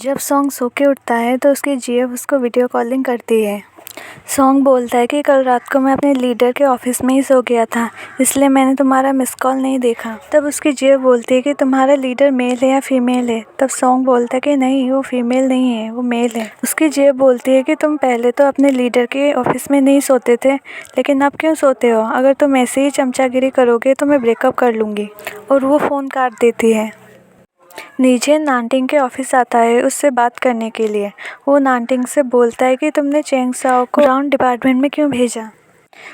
जब song so के उठता है तो उसकी जीएफ उसको वीडियो कॉलिंग करती है। सॉन्ग बोलता है कि कल रात को मैं अपने लीडर के ऑफिस में ही सो गया था, इसलिए मैंने तुम्हारा मिस कॉल नहीं देखा। तब उसकी जीएफ बोलती है कि तुम्हारा लीडर मेल है या फीमेल है। तब सॉन्ग बोलता है कि नहीं, वो फीमेल नहीं है, वो मेल है। उसकी जीएफ बोलती है कि तुम पहले तो अपने लीडर के ऑफिस में नहीं सोते थे, लेकिन अब क्यों सोते हो? अगर तुम ऐसे ही चमचागिरी करोगे तो मैं ब्रेकअप कर लूँगी। और वो फ़ोन काट देती है। नीचे नानटिंग के ऑफिस आता है उससे बात करने के लिए। वो नानटिंग से बोलता है कि तुमने चेंग साओ को ग्राउंड डिपार्टमेंट में क्यों भेजा।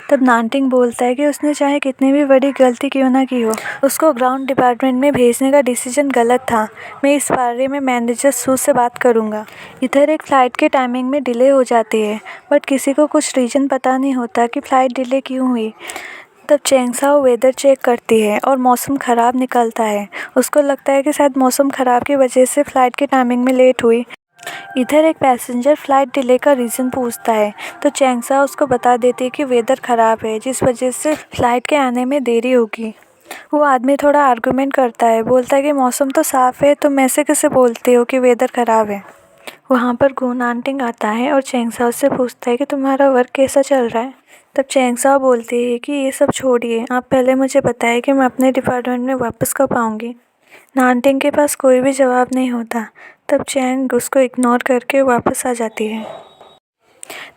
तब नानटिंग बोलता है कि उसने चाहे कितनी भी बड़ी गलती क्यों ना की हो, उसको ग्राउंड डिपार्टमेंट में भेजने का डिसीजन गलत था। मैं इस बारे में मैनेजर सू से बात करूँगा। इधर एक फ़्लाइट के टाइमिंग में डिले हो जाती है, बट किसी को कुछ रीज़न पता नहीं होता कि फ़्लाइट डिले क्यों हुई। तब चेंग साओ वेदर चेक करती है और मौसम ख़राब निकलता है। उसको लगता है कि शायद मौसम ख़राब की वजह से फ़्लाइट की टाइमिंग में लेट हुई। इधर एक पैसेंजर फ़्लाइट डिले का रीज़न पूछता है तो चेंग साओ उसको बता देती है कि वेदर ख़राब है, जिस वजह से फ़्लाइट के आने में देरी होगी। वो आदमी थोड़ा आर्गूमेंट करता है, बोलता है कि मौसम तो साफ़ है, तुम ऐसे कैसे बोलते हो कि वेदर ख़राब है। वहाँ पर गु नानटिंग आता है और चेंग साओ से पूछता है कि तुम्हारा वर्क कैसा चल रहा है। तब चेंग साओ बोलती है कि ये सब छोड़िए, आप पहले मुझे बताएं कि मैं अपने डिपार्टमेंट में वापस कब आऊँगी। नानटिंग के पास कोई भी जवाब नहीं होता। तब चेंग उसको इग्नोर करके वापस आ जाती है।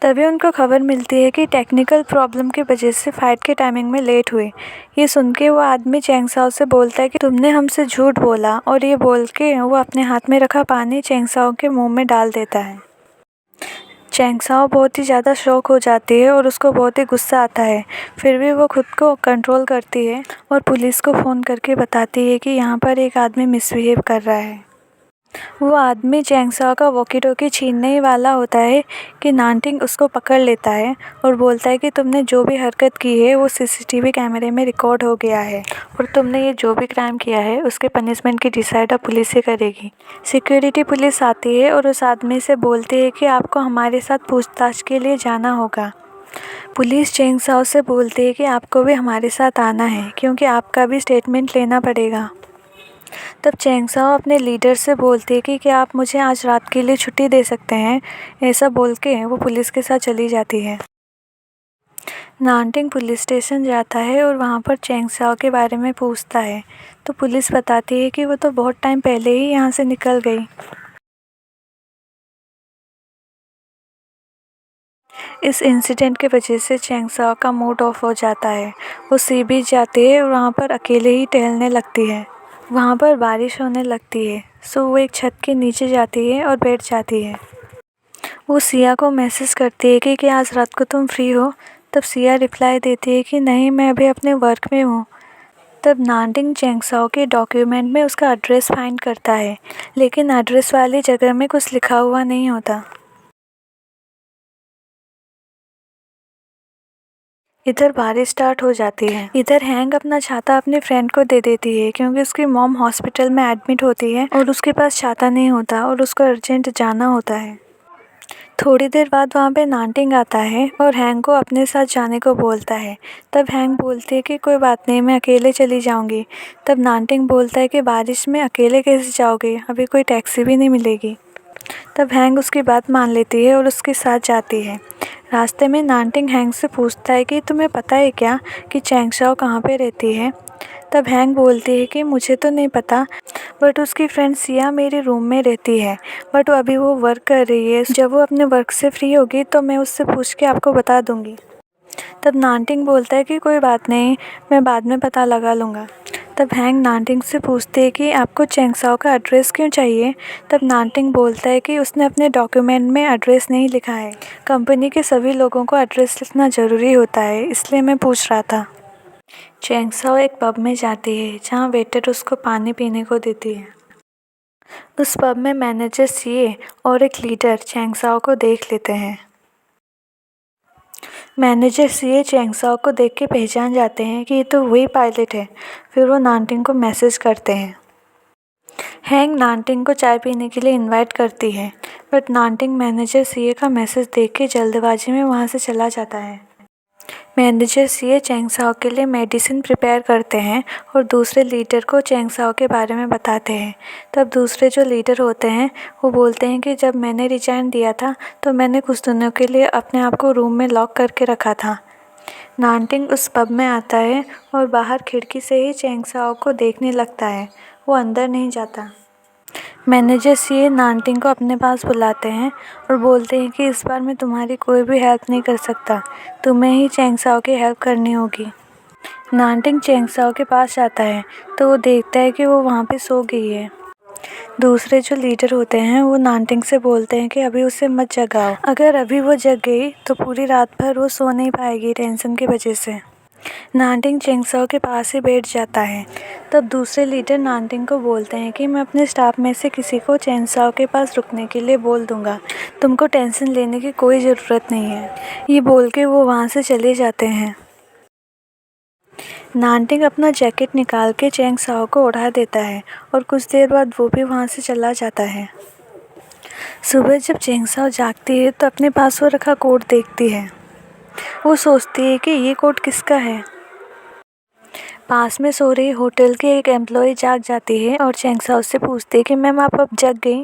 तभी उनको खबर मिलती है कि टेक्निकल प्रॉब्लम की वजह से फ़्लाइट के टाइमिंग में लेट हुई। ये सुन के वो आदमी चेंग साओ से बोलता है कि तुमने हमसे झूठ बोला, और ये बोल के वो अपने हाथ में रखा पानी चेंग साओ के मुंह में डाल देता है। चेंग साओ बहुत ही ज़्यादा शॉक हो जाती है और उसको बहुत ही गुस्सा आता है। फिर भी वो खुद को कंट्रोल करती है और पुलिस को फ़ोन करके बताती है कि यहाँ पर एक आदमी मिसबिहेव कर रहा है। वो आदमी चेंग साओ का वॉकी टॉकी छीनने ही वाला होता है कि नानटिंग उसको पकड़ लेता है और बोलता है कि तुमने जो भी हरकत की है वो सीसीटीवी कैमरे में रिकॉर्ड हो गया है, और तुमने ये जो भी क्राइम किया है उसके पनिशमेंट की डिसाइड अब पुलिस ही करेगी। सिक्योरिटी पुलिस आती है और उस आदमी से बोलती है कि आपको हमारे साथ पूछताछ के लिए जाना होगा। पुलिस चेंग साओ से बोलती है कि आपको भी हमारे साथ आना है, क्योंकि आपका भी स्टेटमेंट लेना पड़ेगा। तब चेंग साओ अपने लीडर से बोलती है कि क्या आप मुझे आज रात के लिए छुट्टी दे सकते हैं। ऐसा बोल के वो पुलिस के साथ चली जाती है। नानटिंग पुलिस स्टेशन जाता है और वहाँ पर चेंग साओ के बारे में पूछता है तो पुलिस बताती है कि वो तो बहुत टाइम पहले ही यहाँ से निकल गई। इस इंसिडेंट की वजह से चेंग साओ का मूड ऑफ हो जाता है। वो सी बीच जाती है और वहाँ पर अकेले ही टहलने लगती है। वहाँ पर बारिश होने लगती है, सो वो एक छत के नीचे जाती है और बैठ जाती है। वो सिया को मैसेज करती है कि आज रात को तुम फ्री हो। तब सिया रिप्लाई देती है कि नहीं, मैं अभी अपने वर्क में हूँ। तब नानटिंग चेंग साओ के डॉक्यूमेंट में उसका एड्रेस फाइंड करता है, लेकिन एड्रेस वाली जगह में कुछ लिखा हुआ नहीं होता। इधर बारिश स्टार्ट हो जाती है। इधर हैंक अपना छाता अपने फ्रेंड को दे देती है क्योंकि उसकी मॉम हॉस्पिटल में एडमिट होती है और उसके पास छाता नहीं होता और उसको अर्जेंट जाना होता है। थोड़ी देर बाद वहाँ पे नानटिंग आता है और हैंक को अपने साथ जाने को बोलता है। तब हैंक बोलती है कि कोई बात नहीं, मैं अकेले चली जाऊँगी। तब नानटिंग बोलता है कि बारिश में अकेले कैसे जाओगे, अभी कोई टैक्सी भी नहीं मिलेगी। तब हैंक उसकी बात मान लेती है और उसके साथ जाती है। रास्ते में नानटिंग हैंक से पूछता है कि तुम्हें पता है क्या कि चेंग साओ कहाँ पे रहती है। तब हैंक बोलती है कि मुझे तो नहीं पता, बट उसकी फ्रेंड सिया मेरे रूम में रहती है, बट अभी वो वर्क कर रही है। जब वो अपने वर्क से फ्री होगी तो मैं उससे पूछ के आपको बता दूँगी। तब नानटिंग बोलता है कि कोई बात नहीं, मैं बाद में पता लगा लूँगा। तब हैंक नानटिंग से पूछते हैं कि आपको चेंग साओ का एड्रेस क्यों चाहिए। तब नानटिंग बोलता है कि उसने अपने डॉक्यूमेंट में एड्रेस नहीं लिखा है। कंपनी के सभी लोगों को एड्रेस लिखना ज़रूरी होता है, इसलिए मैं पूछ रहा था। चेंग साओ एक पब में जाती है जहाँ वेटर उसको पानी पीने को देती है। उस पब में मैनेजर सीए और एक लीडर चेंग साओ को देख लेते हैं। मैनेजर सीए चेंग साओ को देख के पहचान जाते हैं कि ये तो वही पायलट है। फिर वो नानटिंग को मैसेज करते हैं। हैंक नानटिंग को चाय पीने के लिए इनवाइट करती है, बट नानटिंग मैनेजर सीए का मैसेज देख के जल्दबाजी में वहाँ से चला जाता है। मैनेजर सीए चेंग साओ के लिए मेडिसिन प्रिपेयर करते हैं और दूसरे लीडर को चेंग साओ के बारे में बताते हैं। तब दूसरे जो लीडर होते हैं वो बोलते हैं कि जब मैंने रिजाइन दिया था तो मैंने कुछ दिनों के लिए अपने आप को रूम में लॉक करके रखा था। नानटिंग उस पब में आता है और बाहर खिड़की से ही चेंग साओ को देखने लगता है, वो अंदर नहीं जाता। मैनेजर सीए नानटिंग को अपने पास बुलाते हैं और बोलते हैं कि इस बार मैं तुम्हारी कोई भी हेल्प नहीं कर सकता, तुम्हें ही चेंग साओ की हेल्प करनी होगी। नानटिंग चेंग साओ के पास जाता है तो वो देखता है कि वो वहाँ पे सो गई है। दूसरे जो लीडर होते हैं वो नानटिंग से बोलते हैं कि अभी उसे मत जगाओ, अगर अभी वो जग गई तो पूरी रात भर वो सो नहीं पाएगी टेंशन की वजह से। नानटिंग चेंग साओ के पास ही बैठ जाता है। तब दूसरे लीडर नानटिंग को बोलते हैं कि मैं अपने स्टाफ में से किसी को चेंग साओ के पास रुकने के लिए बोल दूंगा, तुमको टेंशन लेने की कोई ज़रूरत नहीं है। ये बोल के वो वहाँ से चले जाते हैं। नानटिंग अपना जैकेट निकाल के चेंग साओ को उड़ा देता है और कुछ देर बाद वो भी वहाँ से चला जाता है। सुबह जब चेंग साओ जागती है तो अपने पास वो रखा कोट देखती है। वो सोचती है कि ये कोट किसका है। पास में सो रही होटल की एक एम्प्लॉय जाग जाती है और चेंग साओ से पूछती है कि मैम आप अब जग गई।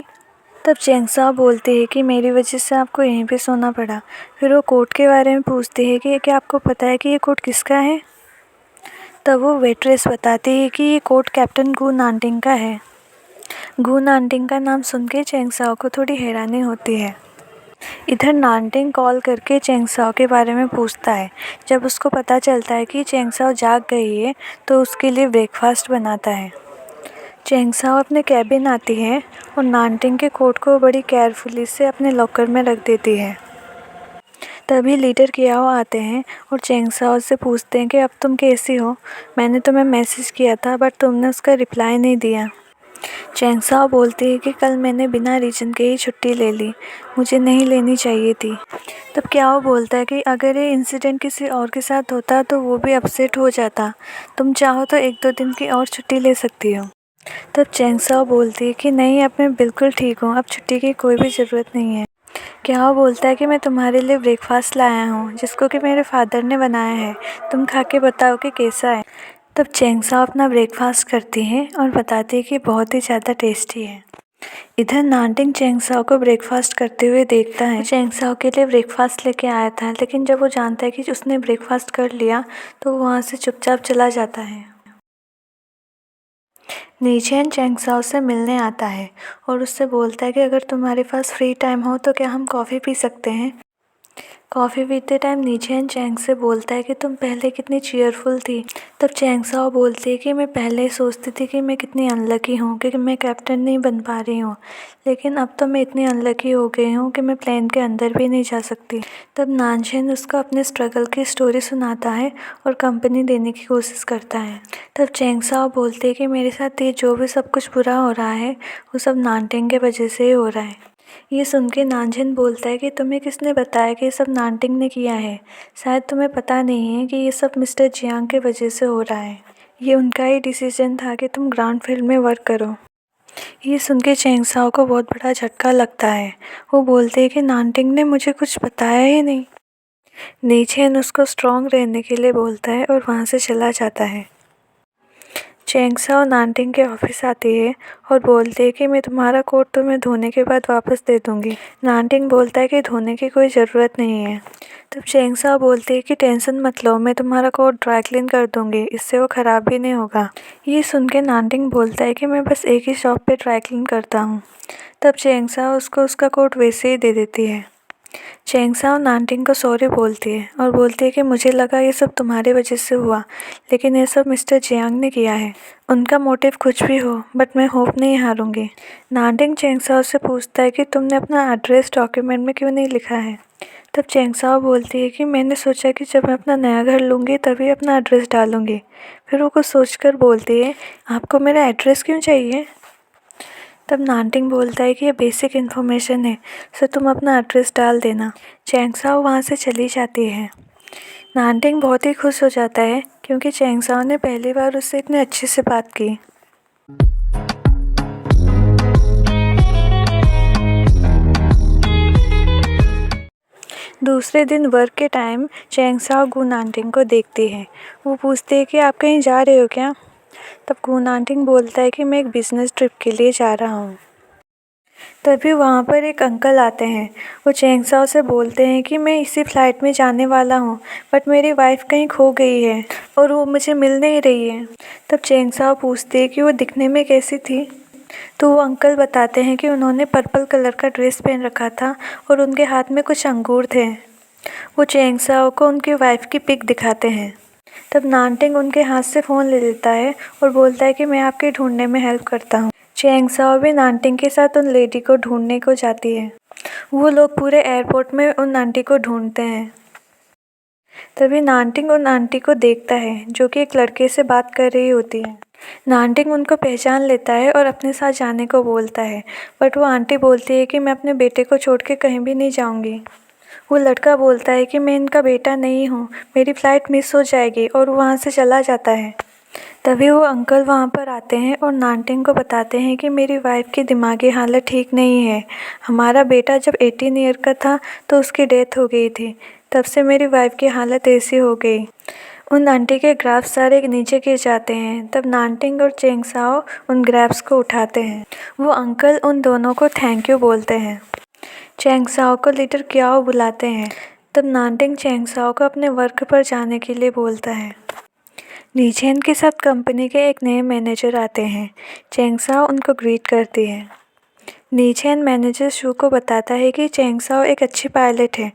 तब चेंग साओ बोलती है कि मेरी वजह से आपको यहीं पे सोना पड़ा। फिर वो कोट के बारे में पूछती है कि क्या आपको पता है कि ये कोट किसका है। तब वो वेट्रेस बताती है कि ये कोट कैप्टन गु नानटिंग का है। गु नानटिंग का नाम सुन के चेंग साओ को थोड़ी हैरानी होती है। इधर नानटिंग कॉल करके चेंग साओ के बारे में पूछता है। जब उसको पता चलता है कि चेंग साओ जाग गई है तो उसके लिए ब्रेकफास्ट बनाता है। चेंग साओ अपने कैबिन आती है और नानटिंग के कोट को बड़ी केयरफुली से अपने लॉकर में रख देती है। तभी लीडर कियाओ आते हैं और चेंग साओ से पूछते हैं कि अब तुम कैसी हो, मैंने तुम्हें मैसेज किया था बट तुमने उसका रिप्लाई नहीं दिया। चेंग साओ बोलती है कि कल मैंने बिना रीज़न के ही छुट्टी ले ली, मुझे नहीं लेनी चाहिए थी। तब कियाओ बोलता है कि अगर ये इंसिडेंट किसी और के साथ होता तो वो भी अपसेट हो जाता, तुम चाहो तो 1-2 दिन की और छुट्टी ले सकती हो। तब चेंग साओ बोलती है कि नहीं, अब मैं बिल्कुल ठीक हूँ, अब छुट्टी की कोई भी ज़रूरत नहीं है। कियाओ बोलता है कि मैं तुम्हारे लिए ब्रेकफास्ट लाया हूँ जिसको कि मेरे फादर ने बनाया है, तुम खा के बताओ कि कैसा है। तब चेंग साओ अपना ब्रेकफास्ट करती है और बताती है कि बहुत ही ज़्यादा टेस्टी है। इधर नानटिंग चेंग साओ को ब्रेकफास्ट करते हुए देखता है। चेंग साओ के लिए ब्रेकफास्ट लेके आया था, लेकिन जब वो जानता है कि उसने ब्रेकफास्ट कर लिया तो वो वहाँ से चुपचाप चला जाता है। नीचेन चेंग साओ से मिलने आता है और उससे बोलता है कि अगर तुम्हारे पास फ्री टाइम हो तो क्या हम कॉफ़ी पी सकते हैं। कॉफ़ी पीते टाइम नीचेन चेंग से बोलता है कि तुम पहले कितनी चीयरफुल थी। तब चेंग साओ बोलती है कि मैं पहले सोचती थी कि मैं कितनी अनलकी हूँ कि मैं कैप्टन नहीं बन पा रही हूँ, लेकिन अब तो मैं इतनी अनलकी हो गई हूँ कि मैं प्लेन के अंदर भी नहीं जा सकती। तब नानचेन उसको अपने स्ट्रगल की स्टोरी सुनाता है और कंपनी देने की कोशिश करता है। तब चेंग साओ बोलती है कि मेरे साथ ये जो भी सब कुछ बुरा हो रहा है वो सब नानटिंग के वजह से ही हो रहा है। ये सुन के नानचेन बोलता है कि तुम्हें किसने बताया कि ये सब नानटिंग ने किया है, शायद तुम्हें पता नहीं है कि ये सब मिस्टर जियांग के वजह से हो रहा है, ये उनका ही डिसीजन था कि तुम ग्राउंड फील्ड में वर्क करो। ये सुन के चेंग साओ को बहुत बड़ा झटका लगता है। वो बोलते हैं कि नानटिंग ने मुझे कुछ बताया ही नहीं। नीचेन उसको स्ट्रॉन्ग रहने के लिए बोलता है और वहाँ से चला जाता है। चेंग साओ नानटिंग के ऑफिस आती है और बोलती है कि मैं तुम्हारा कोट तुम्हें धोने के बाद वापस दे दूँगी। नानटिंग बोलता है कि धोने की कोई ज़रूरत नहीं है। तब चेंग साओ बोलती है कि टेंशन मत लो, मैं तुम्हारा कोट ड्राई क्लीन कर दूँगी, इससे वो ख़राब भी नहीं होगा। ये सुन के नानटिंग बोलता है कि मैं बस एक ही शॉप पे ड्राई क्लीन करता हूँ। तब चेंग साओ उसको उसका कोट वैसे ही दे देती है। चेंग साओ नानटिंग को सॉरी बोलती है और बोलती है कि मुझे लगा ये सब तुम्हारी वजह से हुआ, लेकिन ये सब मिस्टर जियांग ने किया है। उनका मोटिव कुछ भी हो बट मैं होप नहीं हारूंगी। नानटिंग चेंग साओ से पूछता है कि तुमने अपना एड्रेस डॉक्यूमेंट में क्यों नहीं लिखा है। तब चेंग साओ बोलती है कि मैंने सोचा कि जब मैं अपना नया घर लूँगी तभी अपना एड्रेस डालूँगी। फिर वो कुछ सोचकर बोलती है, आपको मेरा एड्रेस क्यों चाहिए। तब नानटिंग बोलता है कि ये बेसिक इन्फॉर्मेशन है, सो तुम अपना एड्रेस डाल देना। चेंग साओ वहाँ से चली जाती है। नानटिंग बहुत ही खुश हो जाता है क्योंकि चेंग साओ ने पहली बार उससे इतने अच्छे से बात की। दूसरे दिन वर्क के टाइम चैंग साओ गुन आंटिंग को देखती है। वो पूछती है कि आप कहीं जा रहे हो क्या? तब गुन आंटिंग बोलता है कि मैं एक बिज़नेस ट्रिप के लिए जा रहा हूँ। तभी वहाँ पर एक अंकल आते हैं। वो चैंग साओ से बोलते हैं कि मैं इसी फ्लाइट में जाने वाला हूँ, बट मेरी वाइफ़ कहीं खो गई है और वो मुझे मिल नहीं रही है। तब चैंग साओ पूछती है कि वो दिखने में कैसी थी? तो वो अंकल बताते हैं कि उन्होंने पर्पल कलर का ड्रेस पहन रखा था और उनके हाथ में कुछ अंगूर थे। वो चैंग साओ को उनकी वाइफ़ की पिक दिखाते हैं। तब नानटिंग उनके हाथ से फ़ोन ले लेता है और बोलता है कि मैं आपके ढूंढने में हेल्प करता हूँ। चैंग साओ भी नानटिंग के साथ उन लेडी को ढूंढने को जाती है। वो लोग पूरे एयरपोर्ट में उन आंटी को ढूंढते हैं। तभी नानटिंग उन आंटी को देखता है जो कि एक लड़के से बात कर रही होती है। नानटिंग उनको पहचान लेता है और अपने साथ जाने को बोलता है, बट वो आंटी बोलती है कि मैं अपने बेटे को छोड़ के कहीं भी नहीं जाऊंगी। वो लड़का बोलता है कि मैं इनका बेटा नहीं हूँ, मेरी फ़्लाइट मिस हो जाएगी, और वो वहाँ से चला जाता है। तभी वो अंकल वहाँ पर आते हैं और नानटिंग को बताते हैं कि मेरी वाइफ़ की दिमागी हालत ठीक नहीं है। हमारा बेटा जब 18 ईयर का था तो उसकी डेथ हो गई थी, तब से मेरी वाइफ़ की हालत ऐसी हो गई। उन आंटी के ग्राफ्स सारे नीचे गिर जाते हैं। तब नानटिंग और चैंग साओ उन ग्राफ्स को उठाते हैं। वो अंकल उन दोनों को थैंक यू बोलते हैं। चैंग साओ को लीडर क्याओ बुलाते हैं। तब नानटिंग चैंग साओ को अपने वर्क पर जाने के लिए बोलता है। नीचेन के साथ कंपनी के एक नए मैनेजर आते हैं। चैंग साओ उनको ग्रीट करती है। नीचेन मैनेजर शू को बताता है कि चैंग साओ एक अच्छी पायलट है,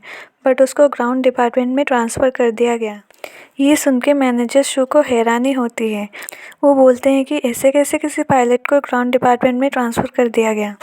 बट उसको ग्राउंड डिपार्टमेंट में ट्रांसफ़र कर दिया गया। ये सुन के मैनेजर शू को हैरानी होती है। वो बोलते हैं कि ऐसे कैसे किसी पायलट को ग्राउंड डिपार्टमेंट में ट्रांसफ़र कर दिया गया।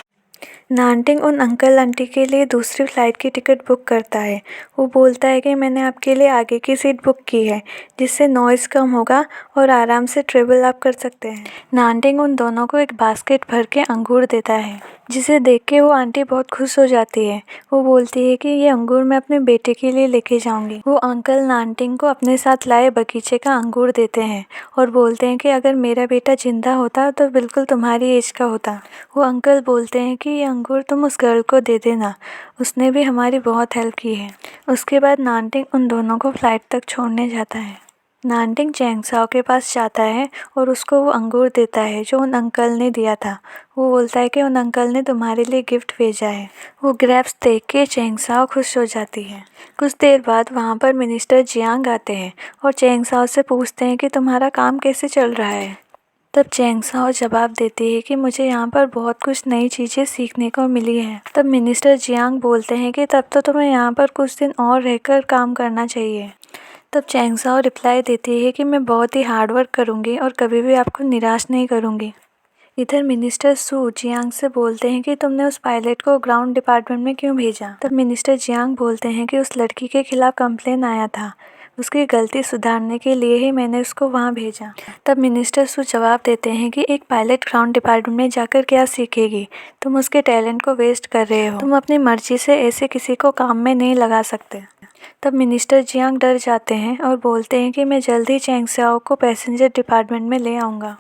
नानटिंग उन अंकल आंटी के लिए दूसरी फ़्लाइट की टिकट बुक करता है। वो बोलता है कि मैंने आपके लिए आगे की सीट बुक की है, जिससे नॉइज़ कम होगा और आराम से ट्रेवल आप कर सकते हैं। नानटिंग उन दोनों को एक बास्केट भर के अंगूर देता है, जिसे देख के वो आंटी बहुत खुश हो जाती है। वो बोलती है कि ये अंगूर मैं अपने बेटे के लिए लेके जाऊंगी। वो अंकल नानटिंग को अपने साथ लाए बगीचे का अंगूर देते हैं और बोलते हैं कि अगर मेरा बेटा जिंदा होता तो बिल्कुल तुम्हारी एज का होता। वो अंकल बोलते हैं कि ये अंगूर तुम उस गर्ल को दे देना, उसने भी हमारी बहुत हेल्प की है। उसके बाद नानटिंग उन दोनों को फ़्लाइट तक छोड़ने जाता है। नानटिंग चैंग साओ के पास जाता है और उसको वो अंगूर देता है जो उन अंकल ने दिया था। वो बोलता है कि उन अंकल ने तुम्हारे लिए गिफ्ट भेजा है। वो ग्रेप्स देख के चैंग साओ खुश हो जाती है। कुछ देर बाद वहाँ पर मिनिस्टर जियांग आते हैं और चैंग साओ से पूछते हैं कि तुम्हारा काम कैसे चल रहा है। तब चैंग साओ जवाब देती है कि मुझे यहाँ पर बहुत कुछ नई चीज़ें सीखने को मिली है। तब मिनिस्टर जियांग बोलते हैं कि तब तो तुम्हें यहाँ पर कुछ दिन और रहकर काम करना चाहिए। तब चैंग साओ रिप्लाई देती है कि मैं बहुत ही हार्ड वर्क करूँगी और कभी भी आपको निराश नहीं करूँगी। इधर मिनिस्टर सू जियांग से बोलते हैं कि तुमने उस पायलट को ग्राउंड डिपार्टमेंट में क्यों भेजा। तब मिनिस्टर जियांग बोलते हैं कि उस लड़की के खिलाफ कंप्लेन आया था, उसकी गलती सुधारने के लिए ही मैंने उसको वहाँ भेजा। तब मिनिस्टर सू जवाब देते हैं कि एक पायलट ग्राउंड डिपार्टमेंट में जाकर क्या सीखेगी, तुम उसके टैलेंट को वेस्ट कर रहे हो, तुम अपनी मर्जी से ऐसे किसी को काम में नहीं लगा सकते। तब मिनिस्टर जियांग डर जाते हैं और बोलते हैं कि मैं जल्द ही चैंग साओ को पैसेंजर डिपार्टमेंट में ले आऊँगा।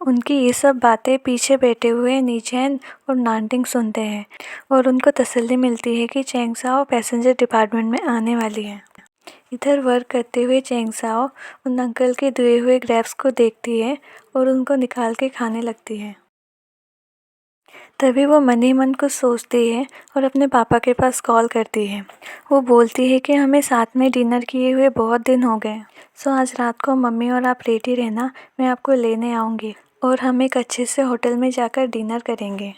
उनकी ये सब बातें पीछे बैठे हुए नीचेन और नानटिंग सुनते हैं और उनको तसल्ली मिलती है कि चैंग साओ पैसेंजर डिपार्टमेंट में आने वाली है। इधर वर्क करते हुए चैंग साओ उन अंकल के धुए हुए ग्रेप्स को देखती है और उनको निकाल के खाने लगती है। तभी वो मन ही मन कुछ सोचती है और अपने पापा के पास कॉल करती है। वो बोलती है कि हमें साथ में डिनर किए हुए बहुत दिन हो गए, सो आज रात को मम्मी और आप रेडी रहना, मैं आपको लेने आऊँगी और हम एक अच्छे से होटल में जाकर डिनर करेंगे।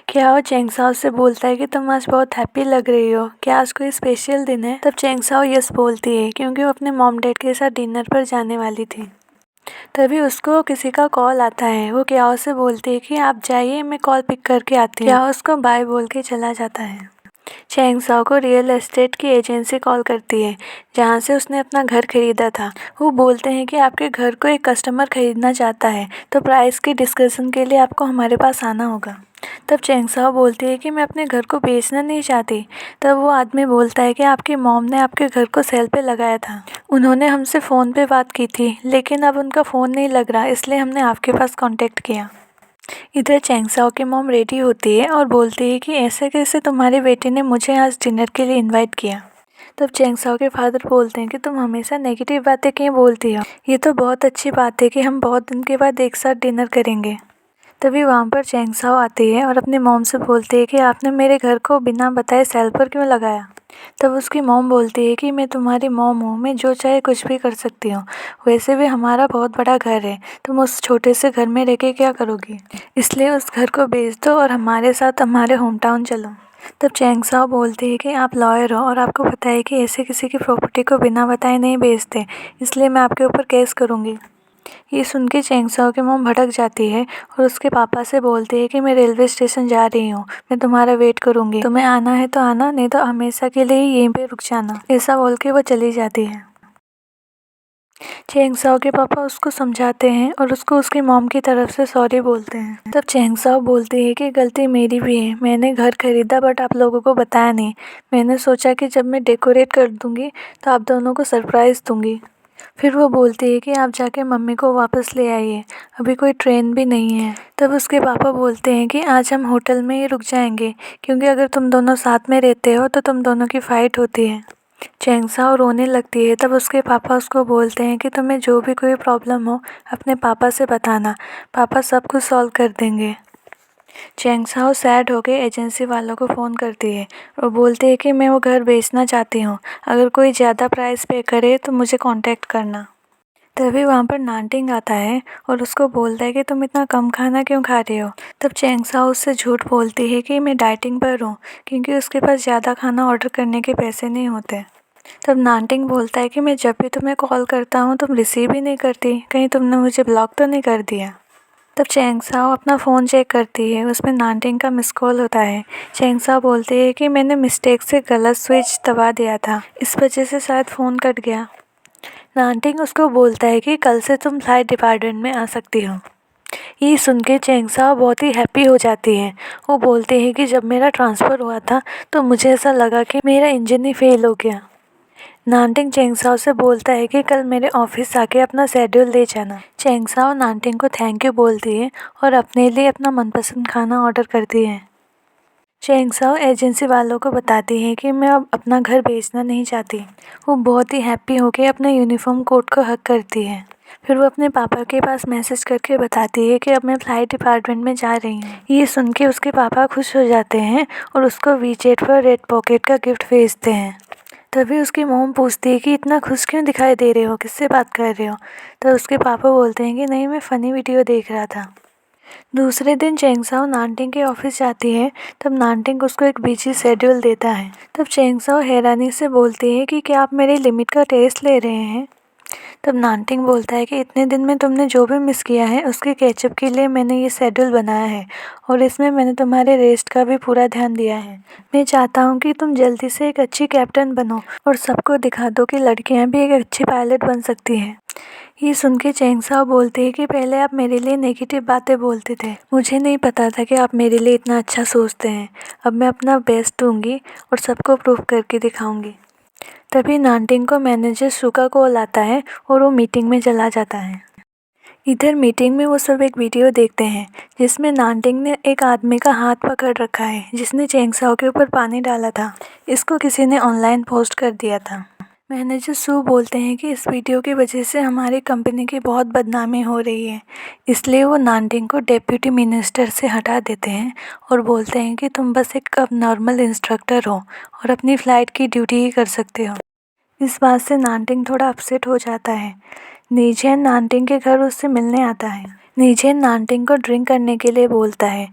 क्याओ चैंग साओ से बोलता है कि तुम आज बहुत हैप्पी लग रही हो, क्या आज कोई स्पेशल दिन है। तब चैंग साओ यस बोलती है क्योंकि वो अपने मॉम डैड के साथ डिनर पर जाने वाली थी। तभी उसको किसी का कॉल आता है। वो क्याओ से बोलती है कि आप जाइए, मैं कॉल पिक करके आती हूँ। क्याओ उसको बाय बोल के चला जाता है। चैंग साओ को रियल एस्टेट की एजेंसी कॉल करती है जहाँ से उसने अपना घर खरीदा था। वो बोलते हैं कि आपके घर को एक कस्टमर खरीदना चाहता है, तो प्राइस की डिस्कशन के लिए आपको हमारे पास आना होगा। तब चेंग साओ बोलती है कि मैं अपने घर को बेचना नहीं चाहती। तब वो आदमी बोलता है कि आपकी मॉम ने आपके घर को सेल पे लगाया था। उन्होंने हमसे फ़ोन पे बात की थी, लेकिन अब उनका फ़ोन नहीं लग रहा, इसलिए हमने आपके पास कांटेक्ट किया। इधर चेंग साओ की मॉम रेडी होती है और बोलती है कि ऐसे कैसे तुम्हारी बेटी ने मुझे आज डिनर के लिए इनवाइट किया। तब चेंग साओ के फादर बोलते हैं कि तुम हमेशा नेगेटिव बातें क्यों बोलती हो, ये तो बहुत अच्छी बात है कि हम बहुत दिन के बाद एक साथ डिनर करेंगे। तभी वहाँ पर चेंग साओ आती है और अपनी मॉम से बोलती है कि आपने मेरे घर को बिना बताए सेल पर क्यों लगाया। तब उसकी मॉम बोलती है कि मैं तुम्हारी मॉम हूँ, मैं जो चाहे कुछ भी कर सकती हूँ। वैसे भी हमारा बहुत बड़ा घर है, तुम उस छोटे से घर में रह के क्या करोगी, इसलिए उस घर को बेच दो और हमारे साथ हमारे होम टाउन चलो। तब चेंग साओ बोलती है कि आप लॉयर हो और आपको पता है कि ऐसे किसी की प्रॉपर्टी को बिना बताए नहीं बेचते, इसलिए मैं आपके ऊपर केस करूँगी। ये सुन के चेंग साओ की मॉम भड़क जाती है और उसके पापा से बोलती है कि मैं रेलवे स्टेशन जा रही हूँ, मैं तुम्हारा वेट करूँगी, तुम्हें आना है तो आना, नहीं तो हमेशा के लिए यहीं पे रुक जाना। ऐसा बोल के वो चली जाती है। चेंग साओ के पापा उसको समझाते हैं और उसको उसकी मॉम की तरफ से सॉरी बोलते हैं। तब चेंग साओ बोलती है कि गलती मेरी भी है, मैंने घर खरीदा बट आप लोगों को बताया नहीं। मैंने सोचा कि जब मैं डेकोरेट कर दूँगी तो आप दोनों को सरप्राइज़ दूँगी। फिर वो बोलती है कि आप जाके मम्मी को वापस ले आइए, अभी कोई ट्रेन भी नहीं है। तब उसके पापा बोलते हैं कि आज हम होटल में ही रुक जाएंगे, क्योंकि अगर तुम दोनों साथ में रहते हो तो तुम दोनों की फ़ाइट होती है। चेंग साओ रोने लगती है। तब उसके पापा उसको बोलते हैं कि तुम्हें जो भी कोई प्रॉब्लम हो अपने पापा से बताना, पापा सब कुछ सॉल्व कर देंगे। चेंग साओ सैड होकर एजेंसी वालों को फ़ोन करती है और बोलती है कि मैं वो घर बेचना चाहती हूँ, अगर कोई ज़्यादा प्राइस पे करे तो मुझे कांटेक्ट करना। तभी वहाँ पर नानटिंग आता है और उसको बोलता है कि तुम इतना कम खाना क्यों खा रहे हो। तब चेंग साओ उससे झूठ बोलती है कि मैं डाइटिंग पर हूँ, क्योंकि उसके पास ज़्यादा खाना ऑर्डर करने के पैसे नहीं होते। तब नानटिंग बोलता है कि मैं जब भी तुम्हें कॉल करता हूँ तुम रिसीव ही नहीं करती, कहीं तुमने मुझे ब्लॉक तो नहीं कर दिया। तब चेंग साओ अपना फ़ोन चेक करती है, उसमें नानटिंग का मिस कॉल होता है। चेंग साओ बोलती है कि मैंने मिस्टेक से गलत स्विच दबा दिया था, इस वजह से शायद फ़ोन कट गया। नानटिंग उसको बोलता है कि कल से तुम फ्लाइट डिपार्टमेंट में आ सकती हो। ये सुन के चेंग साओ बहुत ही हैप्पी हो जाती है। वो बोलते हैं कि जब मेरा ट्रांसफ़र हुआ था तो मुझे ऐसा लगा कि मेरा इंजन ही फेल हो गया। नानटिंग चेंग साओ से बोलता है कि कल मेरे ऑफिस आके अपना शेड्यूल ले जाना। चेंग साओ नानटिंग को थैंक यू बोलती है और अपने लिए अपना मनपसंद खाना ऑर्डर करती है। चेंग साओ एजेंसी वालों को बताती है कि मैं अब अपना घर बेचना नहीं चाहती। वो बहुत ही हैप्पी होकर अपने यूनिफॉर्म कोट को हक करती है। फिर वो अपने पापा के पास मैसेज करके बताती है कि अब मैं फ्लाइट डिपार्टमेंट में जा रही हूँ। ये सुन के उसके पापा खुश हो जाते हैं और उसको वीजेट पर रेड पॉकेट का गिफ्ट भेजते हैं। तभी उसकी मॉम पूछती है कि इतना खुश क्यों दिखाई दे रहे हो, किससे बात कर रहे हो। तो उसके पापा बोलते हैं कि नहीं, मैं फ़नी वीडियो देख रहा था। दूसरे दिन चेंग साओ नानटिंग के ऑफिस जाती है। तब नानटिंग उसको एक बिजी शेड्यूल देता है। तब चेंग साओ हैरानी से बोलती है कि क्या आप मेरी लिमिट का टेस्ट ले रहे हैं। तब नानटिंग बोलता है कि इतने दिन में तुमने जो भी मिस किया है उसके कैचअप के लिए मैंने ये शेड्यूल बनाया है और इसमें मैंने तुम्हारे रेस्ट का भी पूरा ध्यान दिया है। मैं चाहता हूँ कि तुम जल्दी से एक अच्छी कैप्टन बनो और सबको दिखा दो कि लड़कियाँ भी एक अच्छी पायलट बन सकती हैं। ये सुन के चेंग साओ बोलते हैं कि पहले आप मेरे लिए नेगेटिव बातें बोलते थे, मुझे नहीं पता था कि आप मेरे लिए इतना अच्छा सोचते हैं। अब मैं अपना बेस्ट दूंगी और सबको प्रूव करके दिखाऊंगी। तभी नानटिंग को मैनेजर सू का कॉल आता है और वो मीटिंग में चला जाता है। इधर मीटिंग में वो सब एक वीडियो देखते हैं जिसमें नानटिंग ने एक आदमी का हाथ पकड़ रखा है जिसने चेंग साओ के ऊपर पानी डाला था। इसको किसी ने ऑनलाइन पोस्ट कर दिया था। मैनेजर सू बोलते हैं कि इस वीडियो की वजह से हमारी कंपनी की बहुत बदनामी हो रही है, इसलिए वो नानटिंग को डेप्यूटी मिनिस्टर से हटा देते हैं और बोलते हैं कि तुम बस एक अब नॉर्मल इंस्ट्रक्टर हो और अपनी फ़्लाइट की ड्यूटी ही कर सकते हो। इस बात से नानटिंग थोड़ा अपसेट हो जाता है। नीजेन नानटिंग के घर उससे मिलने आता है। नीजेन नानटिंग को ड्रिंक करने के लिए बोलता है,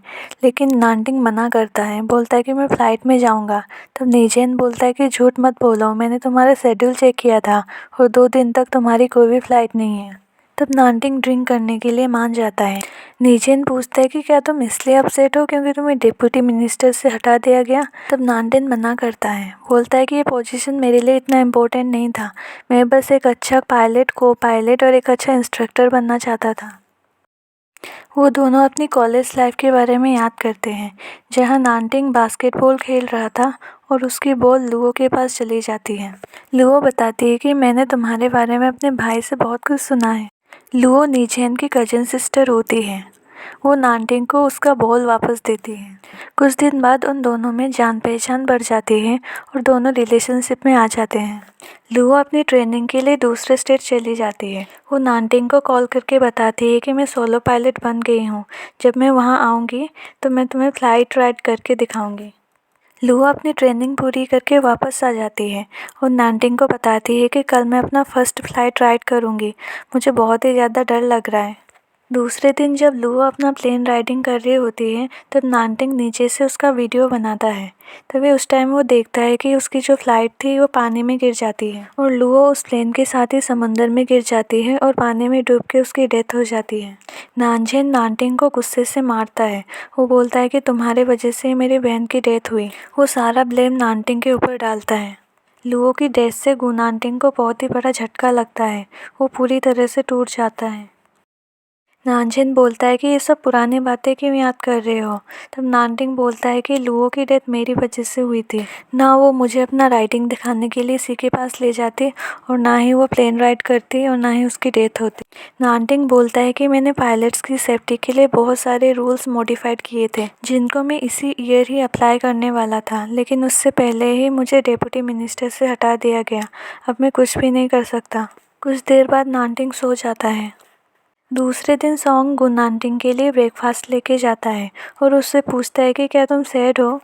लेकिन नानटिंग मना करता है, बोलता है कि मैं फ़्लाइट में जाऊंगा। तब नीजेन बोलता है कि झूठ मत बोलो, मैंने तुम्हारा शेड्यूल चेक किया था और 2 दिन तक तुम्हारी कोई भी फ़्लाइट नहीं है। तब नानटिंग ड्रिंक करने के लिए मान जाता है। नीजेन पूछता है कि क्या तुम इसलिए अपसेट हो क्योंकि तुम्हें डिप्टी मिनिस्टर से हटा दिया गया। तब नानटिंग मना करता है, बोलता है कि ये पोजीशन मेरे लिए इतना इम्पोर्टेंट नहीं था, मैं बस एक अच्छा पायलट, को पायलट और एक अच्छा इंस्ट्रक्टर बनना चाहता था। वो दोनों अपनी कॉलेज लाइफ के बारे में याद करते हैं, जहाँ नानटिंग बास्केटबॉल खेल रहा था और उसकी बॉल लुओ के पास चली जाती है। लुओ बताती है कि मैंने तुम्हारे बारे में अपने भाई से बहुत कुछ सुना है। लुओ नीचेन की कजिन सिस्टर होती है। वो नानटिंग को उसका बॉल वापस देती है। कुछ दिन बाद उन दोनों में जान पहचान बढ़ जाती है और दोनों रिलेशनशिप में आ जाते हैं। लुओ अपनी ट्रेनिंग के लिए दूसरे स्टेट चली जाती है। वो नानटिंग को कॉल करके बताती है कि मैं सोलो पायलट बन गई हूँ। जब मैं वहाँ आऊँगी तो मैं तुम्हें फ्लाइट राइड करके दिखाऊँगी। लुओ अपनी ट्रेनिंग पूरी करके वापस आ जाती है और नानटिंग को बताती है कि कल मैं अपना फर्स्ट फ्लाइट राइड करूँगी। मुझे बहुत ही ज़्यादा डर लग रहा है। दूसरे दिन जब लुओ अपना प्लेन राइडिंग कर रही होती है तब नानटिंग नीचे से उसका वीडियो बनाता है। तभी उस टाइम वो देखता है कि उसकी जो फ्लाइट थी वो पानी में गिर जाती है और लुओ उस प्लेन के साथ ही समंदर में गिर जाती है और पानी में डूब के उसकी डेथ हो जाती है। नानचेन नानटिंग को गुस्से से मारता है। वो बोलता है कि तुम्हारे वजह से मेरी बहन की डेथ हुई। वो सारा ब्लेम नानटिंग के ऊपर डालता है। लुओ की डेथ से गु नानटिंग को बहुत ही बड़ा झटका लगता है। वो पूरी तरह से टूट जाता है। नानचेन बोलता है कि ये सब पुरानी बातें क्यों याद कर रहे हो। तब नानटिंग बोलता है कि लुओ की डेथ मेरी वजह से हुई थी। ना वो मुझे अपना राइडिंग दिखाने के लिए सी के पास ले जाती और ना ही वो प्लेन राइड करती और ना ही उसकी डेथ होती। नानटिंग बोलता है कि मैंने पायलट्स की सेफ्टी के लिए बहुत सारे रूल्स मॉडिफाइड किए थे, जिनको मैं इसी ईयर ही अप्लाई करने वाला था, लेकिन उससे पहले ही मुझे डेप्यूटी मिनिस्टर से हटा दिया गया। अब मैं कुछ भी नहीं कर सकता। कुछ देर बाद नानटिंग सो जाता है। दूसरे दिन सॉन्ग गु नानटिंग के लिए ब्रेकफास्ट लेके जाता है और उससे पूछता है कि क्या तुम सैड हो।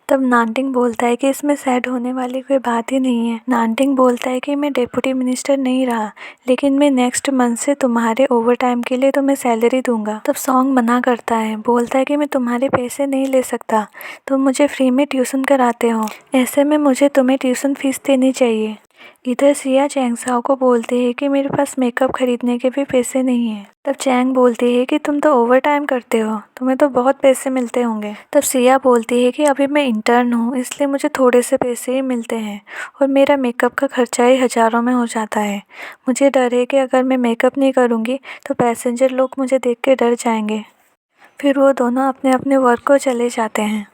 तब नानटिंग बोलता है कि इसमें सैड होने वाली कोई बात ही नहीं है। नानटिंग बोलता है कि मैं डेप्यूटी मिनिस्टर नहीं रहा, लेकिन मैं नेक्स्ट मंथ से तुम्हारे ओवर टाइम के लिए तुम्हें सैलरी दूंगा। तब सॉन्ग मना करता है, बोलता है कि मैं तुम्हारे पैसे नहीं ले सकता, तुम मुझे फ्री में ट्यूशन कराते हो, ऐसे में मुझे तुम्हें ट्यूशन फीस देनी चाहिए। इधर सिया चैंगसाओ को बोलती है कि मेरे पास मेकअप खरीदने के भी पैसे नहीं हैं। तब चैंग बोलती है कि तुम तो ओवर टाइम करते हो, तुम्हें तो बहुत पैसे मिलते होंगे। तब सिया बोलती है कि अभी मैं इंटर्न हूँ, इसलिए मुझे थोड़े से पैसे ही मिलते हैं और मेरा मेकअप का खर्चा ही हज़ारों में हो जाता है। मुझे डर है कि अगर मैं मेकअप नहीं करूँगी तो पैसेंजर लोग मुझे देख के डर जाएंगे। फिर वो दोनों अपने अपने वर्क को चले जाते हैं।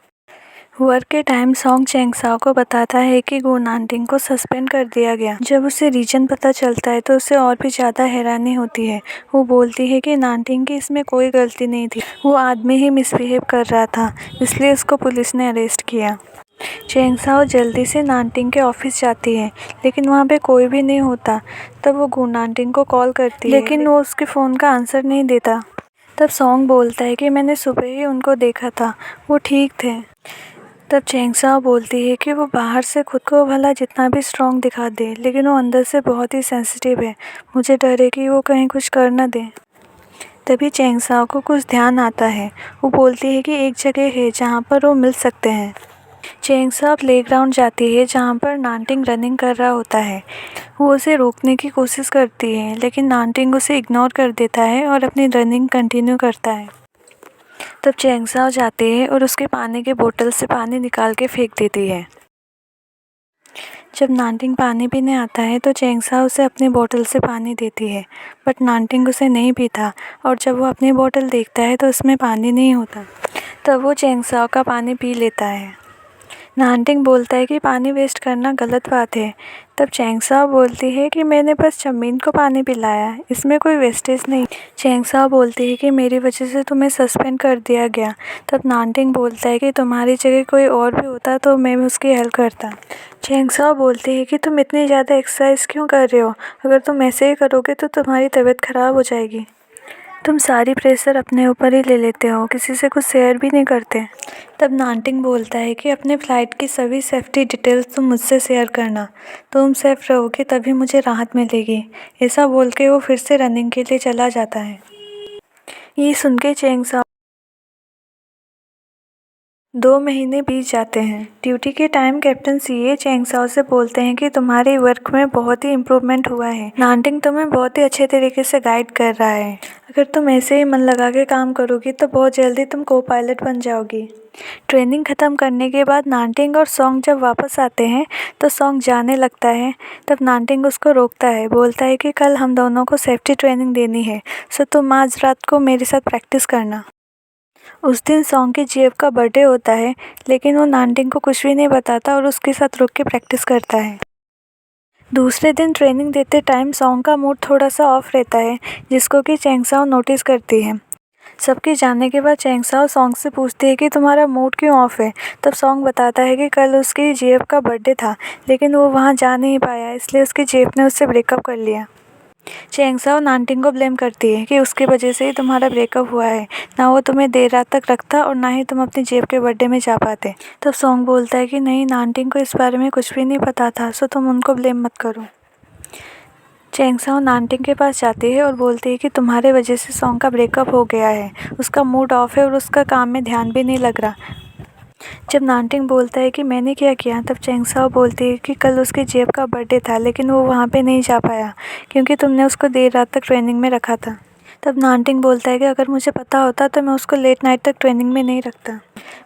वर्क के टाइम सॉन्ग चैंगसाओ को बताता है कि गु नानटिंग को सस्पेंड कर दिया गया। जब उसे रीजन पता चलता है तो उसे और भी ज़्यादा हैरानी होती है। वो बोलती है कि नानटिंग की इसमें कोई गलती नहीं थी, वो आदमी ही मिसबिहेव कर रहा था, इसलिए उसको पुलिस ने अरेस्ट किया। चैंगसाओ जल्दी से नानटिंग के ऑफिस जाती है, लेकिन वहाँ पे कोई भी नहीं होता। तब वो गु नानटिंग को कॉल करती है, लेकिन वो उसके फ़ोन का आंसर नहीं देता। तब सॉन्ग बोलता है कि मैंने सुबह ही उनको देखा था, वो ठीक थे। तब चैंगसाओ बोलती है कि वो बाहर से खुद को भला जितना भी स्ट्रॉन्ग दिखा दे, लेकिन वो अंदर से बहुत ही सेंसिटिव है। मुझे डर है कि वो कहीं कुछ कर न दे। तभी चैंगसाओ को कुछ ध्यान आता है। वो बोलती है कि एक जगह है जहाँ पर वो मिल सकते हैं। चैंगसाओ प्लेग्राउंड जाती है जहाँ पर नानटिंग रनिंग कर रहा होता है। वो उसे रोकने की कोशिश करती है, लेकिन नानटिंग उसे इग्नोर कर देता है और अपनी रनिंग कंटिन्यू करता है। तब चैंगसाओ जाती है और उसके पानी के बोतल से पानी निकाल के फेंक देती है। जब नानटिंग पानी पीने आता है तो चैंगसाओ उसे अपनी बोतल से पानी देती है, बट नानटिंग उसे नहीं पीता और जब वो अपनी बोतल देखता है तो उसमें पानी नहीं होता। तब वो चैंगसाओ का पानी पी लेता है। नानटिंग बोलता है कि पानी वेस्ट करना गलत बात है। तब चैंगसाओ बोलती है कि मैंने बस चम्मीन को पानी पिलाया, इसमें कोई वेस्टेज नहीं। चैंगसाओ बोलती है कि मेरी वजह से तुम्हें सस्पेंड कर दिया गया। तब नानटिंग बोलता है कि तुम्हारी जगह कोई और भी होता तो मैं उसकी हेल्प करता। चैंगसाओ बोलती है कि तुम इतनी ज़्यादा एक्सरसाइज क्यों कर रहे हो, अगर तुम ऐसे ही करोगे तो तुम्हारी तबीयत ख़राब हो जाएगी। तुम सारी प्रेशर अपने ऊपर ही ले लेते हो, किसी से कुछ शेयर भी नहीं करते। तब नानटिंग बोलता है कि अपने फ़्लाइट की सभी सेफ्टी डिटेल्स तुम मुझसे शेयर करना, तुम सेफ रहोगे तभी मुझे राहत मिलेगी। ऐसा बोल के वो फिर से रनिंग के लिए चला जाता है। ये सुन के चैंगसाओ 2 महीने बीत जाते हैं। ड्यूटी के टाइम कैप्टन सीए चैंगसाओ से बोलते हैं कि तुम्हारे वर्क में बहुत ही इम्प्रूवमेंट हुआ है, नानटिंग तुम्हें बहुत ही अच्छे तरीके से गाइड कर रहा है। अगर तुम ऐसे ही मन लगा के काम करोगी तो बहुत जल्दी तुम को पायलट बन जाओगी। ट्रेनिंग ख़त्म करने के बाद नानटिंग और सॉन्ग जब वापस आते हैं तो सॉन्ग जाने लगता है। तब नानटिंग उसको रोकता है, बोलता है कि कल हम दोनों को सेफ्टी ट्रेनिंग देनी है, सो तुम आज रात को मेरे साथ प्रैक्टिस करना। उस दिन सॉन्ग के जीएफ का बर्थडे होता है, लेकिन वो नानटिंग को कुछ भी नहीं बताता और उसके साथ रुक के प्रैक्टिस करता है। दूसरे दिन ट्रेनिंग देते टाइम सॉन्ग का मूड थोड़ा सा ऑफ रहता है, जिसको कि चैंगसाओ नोटिस करती है। सबके जाने के बाद चैंगसाओ सॉन्ग से पूछती है कि तुम्हारा मूड क्यों ऑफ है। तब सॉन्ग बताता है कि कल उसकी जीएफ का बर्थडे था, लेकिन वो वहाँ जा नहीं पाया, इसलिए उसकी जीएफ ने उससे ब्रेकअप कर लिया। चैंगसाओ नानटिंग को ब्लेम करती है कि उसकी वजह से ही तुम्हारा ब्रेकअप हुआ है, ना वो तुम्हें देर रात तक रखता और ना ही तुम अपनी जेब के बर्थडे में जा पाते। तब सॉन्ग बोलता है कि नहीं, नानटिंग को इस बारे में कुछ भी नहीं पता था, सो तुम उनको ब्लेम मत करो। चैंगसाओ नानटिंग के पास जाती है और बोलती है कि तुम्हारे वजह से सॉन्ग का ब्रेकअप हो गया है, उसका मूड ऑफ है और उसका काम में ध्यान भी नहीं लग रहा। जब नानटिंग बोलता है कि मैंने क्या किया, तब चैंगसाओ बोलती है कि कल उसके जेब का बर्थडे था, लेकिन वो वहाँ पे नहीं जा पाया क्योंकि तुमने उसको देर रात तक ट्रेनिंग में रखा था। तब नानटिंग बोलता है कि अगर मुझे पता होता तो मैं उसको लेट नाइट तक ट्रेनिंग में नहीं रखता।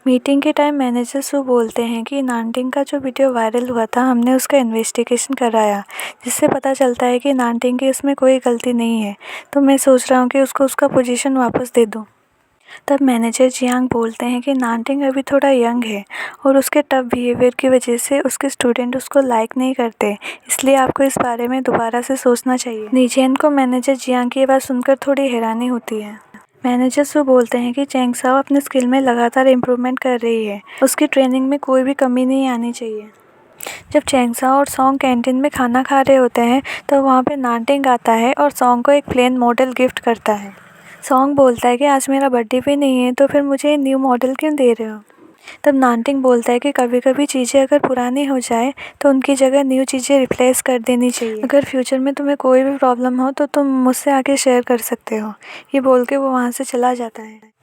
मीटिंग के टाइम मैनेजर सू बोलते हैं कि नानटिंग का जो वीडियो वायरल हुआ था, हमने उसका इन्वेस्टिगेशन कराया, जिससे पता चलता है कि नानटिंग की इसमें कोई गलती नहीं है, तो मैं सोच रहा हूँ कि उसको उसका पोजीशन वापस दे दूँ। तब मैनेजर जियांग बोलते हैं कि नानटिंग अभी थोड़ा यंग है और उसके टफ बिहेवियर की वजह से उसके स्टूडेंट उसको लाइक नहीं करते, इसलिए आपको इस बारे में दोबारा से सोचना चाहिए। नीजेन को मैनेजर जियांग की बात सुनकर थोड़ी हैरानी होती है। मैनेजर सू बोलते हैं कि चैंगसाओ अपने स्किल में लगातार इम्प्रूवमेंट कर रही है, उसकी ट्रेनिंग में कोई भी कमी नहीं आनी चाहिए। जब चैंगसाओ और सॉन्ग कैंटीन में खाना खा रहे होते हैं तो वहाँ पे नानटिंग आता है और सॉन्ग को एक प्लेन मॉडल गिफ्ट करता है। सॉन्ग बोलता है कि आज मेरा बर्थडे भी नहीं है, तो फिर मुझे न्यू मॉडल क्यों दे रहे हो। तब नानटिंग बोलता है कि कभी कभी चीज़ें अगर पुरानी हो जाए तो उनकी जगह न्यू चीज़ें रिप्लेस कर देनी चाहिए। अगर फ्यूचर में तुम्हें कोई भी प्रॉब्लम हो तो तुम मुझसे आके शेयर कर सकते हो। ये बोल के वो वहाँ से चला जाता है।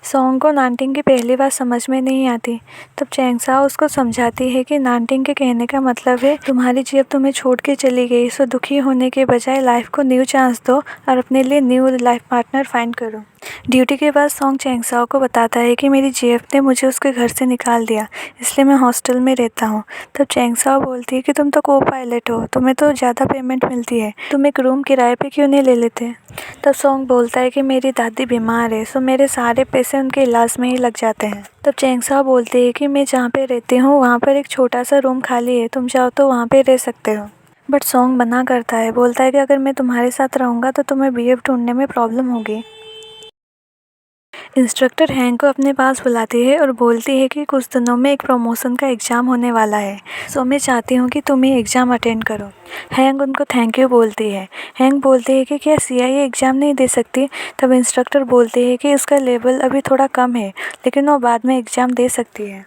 सॉन्ग को नानटिंग की पहली बात समझ में नहीं आती। तब चैंगसाओ उसको समझाती है कि नानटिंग के कहने का मतलब है तुम्हारी जेब तुम्हें छोड़ के चली गई, सो दुखी होने के बजाय लाइफ को न्यू चांस दो और अपने लिए न्यू लाइफ पार्टनर फाइंड करो। ड्यूटी के बाद सॉन्ग चैंगसाओ को बताता है कि मेरी जेब ने मुझे उसके घर से निकाल दिया, इसलिए मैं हॉस्टल में रहता हूँ। तब चैंगसाओ बोलती है कि तुम तो को पायलट हो, तुम्हें तो ज़्यादा पेमेंट मिलती है, तुम एक रूम किराए पे क्यों नहीं ले लेते। तब सॉन्ग बोलता है कि मेरी दादी बीमार है, सो मेरे सारे पैसे उनके इलाज में ही लग जाते हैं। तब चैंगसाओ बोलती है कि मैं जहाँ पे रहती हूँ वहाँ पर एक छोटा सा रूम खाली है, तुम चाहो तो वहाँ पे रह सकते हो। बट सॉन्ग मना करता है, बोलता है कि अगर मैं तुम्हारे साथ रहूँगा तो तुम्हें बीएफ ढूंढने में प्रॉब्लम होगी। इंस्ट्रक्टर हैंग को अपने पास बुलाती है और बोलती है कि कुछ दिनों में एक प्रमोशन का एग्ज़ाम होने वाला है, सो मैं चाहती हूँ कि तुम ये एग्ज़ाम अटेंड करो। हैंग उनको थैंक यू बोलती है। हैंग बोलती है कि क्या सीआईए एग्ज़ाम नहीं दे सकती। तब इंस्ट्रक्टर बोलती है कि उसका लेवल अभी थोड़ा कम है, लेकिन वो बाद में एग्ज़ाम दे सकती है।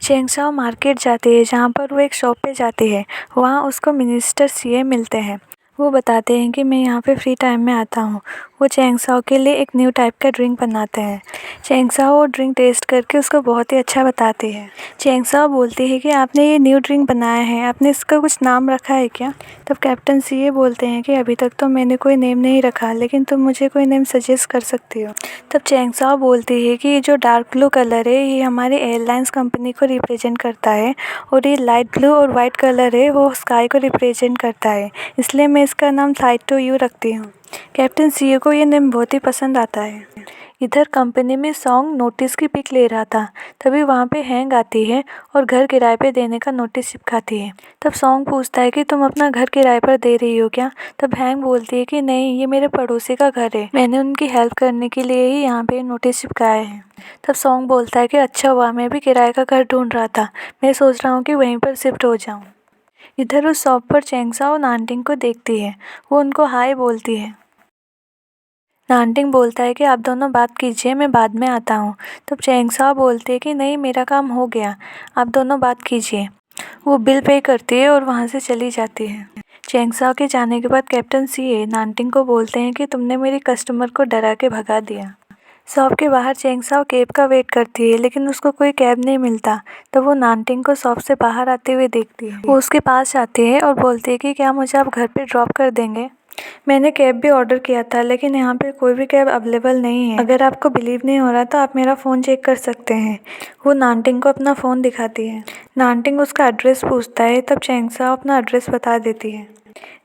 चैंगसाओ मार्केट जाती है, जहाँ पर वो एक शॉप पे जाती है। वहाँ उसको मिनिस्टर सीए मिलते हैं। वो बताते हैं कि मैं यहाँ पे फ्री टाइम में आता हूँ। वो चैंगसाओ के लिए एक न्यू टाइप का ड्रिंक बनाते हैं। चैंगसाओ वो ड्रिंक टेस्ट करके उसको बहुत ही अच्छा बताती है। चैंगसाओ बोलती है कि आपने ये न्यू ड्रिंक बनाया है, आपने इसका कुछ नाम रखा है क्या। तब कैप्टन सीए बोलते हैं कि अभी तक तो मैंने कोई नेम नहीं रखा, लेकिन तुम मुझे कोई नेम सजेस्ट कर सकती हो। तब चैंगसाओ बोलती है कि ये जो डार्क ब्लू कलर है ये हमारी एयरलाइंस कंपनी को रिप्रेजेंट करता है, और ये लाइट ब्लू और वाइट कलर है वो स्काई को रिप्रेजेंट करता है, इसलिए मैं इसका नाम फ्लाइट टू यू रखती हूँ। कैप्टन सीए को ये नेम बहुत ही पसंद आता है। इधर कंपनी में सॉन्ग नोटिस की पिक ले रहा था, तभी वहाँ पे हैंग आती है और घर किराए पे देने का नोटिस चिपकाती है। तब सॉन्ग पूछता है कि तुम अपना घर किराए पर दे रही हो क्या। तब हैंग बोलती है कि नहीं, ये मेरे पड़ोसी का घर है, मैंने उनकी हेल्प करने के लिए ही यहाँ पे नोटिस चिपकाए हैं। तब सॉन्ग बोलता है कि अच्छा हुआ, मैं भी किराए का घर ढूंढ रहा था, मैं सोच रहा हूँ कि वहीं पर शिफ्ट हो जाऊँ। इधर उस शॉप पर चैंगसाओ नानटिंग को देखती है, वो उनको हाय बोलती है। नानटिंग बोलता है कि आप दोनों बात कीजिए, मैं बाद में आता हूँ। तब चैंगसाओ बोलती है कि नहीं, मेरा काम हो गया, आप दोनों बात कीजिए। वो बिल पे करती है और वहाँ से चली जाती है। चैंगसाओ के जाने के बाद कैप्टन सीए नानटिंग को बोलते हैं कि तुमने मेरी कस्टमर को डरा के भगा दिया। शॉप के बाहर चैंगसाओ कैब का वेट करती है, लेकिन उसको कोई कैब नहीं मिलता। तो वो नानटिंग को शॉप से बाहर आते हुए देखती है। वो उसके पास आती है और बोलती है कि क्या मुझे आप घर पे ड्रॉप कर देंगे। मैंने कैब भी ऑर्डर किया था लेकिन यहाँ पे कोई भी कैब अवेलेबल नहीं है। अगर आपको बिलीव नहीं हो रहा तो आप मेरा फ़ोन चेक कर सकते हैं। वो नानटिंग को अपना फ़ोन दिखाती है। नानटिंग उसका एड्रेस पूछता है, तब चेंगसाओ अपना एड्रेस बता देती है।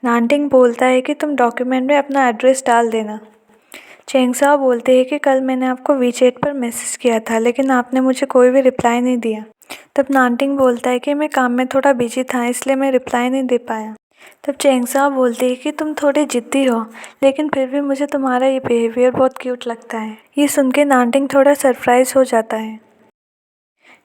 नानटिंग बोलता है कि तुम डॉक्यूमेंट में अपना एड्रेस डाल देना। चेंगसाओ बोलते हैं कि कल मैंने आपको वीचैट पर मैसेज किया था लेकिन आपने मुझे कोई भी रिप्लाई नहीं दिया। तब नानटिंग बोलता है कि मैं काम में थोड़ा बिजी था इसलिए मैं रिप्लाई नहीं दे पाया। तब चेंगसाओ बोलती है कि तुम थोड़े ज़िद्दी हो लेकिन फिर भी मुझे तुम्हारा ये बिहेवियर बहुत क्यूट लगता है। ये सुन के नानटिंग थोड़ा सरप्राइज हो जाता है।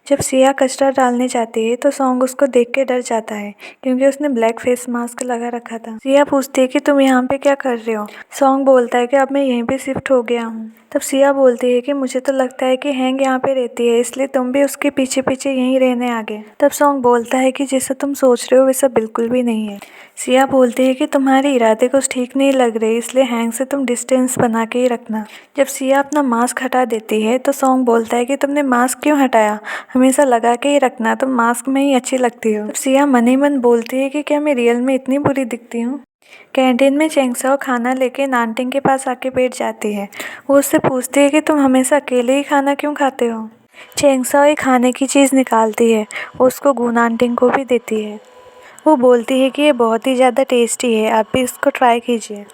जब सिया कचरा डालने जाती है तो सॉन्ग उसको देख के डर जाता है क्योंकि उसने ब्लैक फेस मास्क लगा रखा था। सिया पूछती है कि तुम यहाँ पे क्या कर रहे हो। सॉन्ग बोलता है कि अब मैं यहीं पे शिफ्ट हो गया हूँ। तब सिया बोलती है कि मुझे तो लगता है कि हैंग यहाँ पे रहती है इसलिए तुम भी उसके पीछे पीछे यहीं रहने आ गए। तब सॉन्ग बोलता है कि जैसा तुम सोच रहे हो वैसा बिल्कुल भी नहीं है। सिया बोलती है कि तुम्हारे इरादे कुछ ठीक नहीं लग रहे इसलिए हैंग से तुम डिस्टेंस बना के ही रखना। जब सिया अपना मास्क हटा देती है तो सॉन्ग बोलता है कि तुमने मास्क क्यों हटाया, हमेशा लगा के ही रखना, तुम मास्क में ही अच्छी लगती हो। सिया मन ही मन बोलती है कि क्या मैं रियल में इतनी बुरी दिखती हूँ। कैंटीन में चेंगसाओ खाना लेके नानटिंग के पास आके बैठ जाती है। वो उससे पूछती है कि तुम हमेशा अकेले ही खाना क्यों खाते हो। चेंगसाओ एक खाने की चीज़ निकालती है, वो उसको गु नानटिंग को भी देती है। वो बोलती है कि ये बहुत ही ज़्यादा टेस्टी है, आप भी इसको ट्राई कीजिए।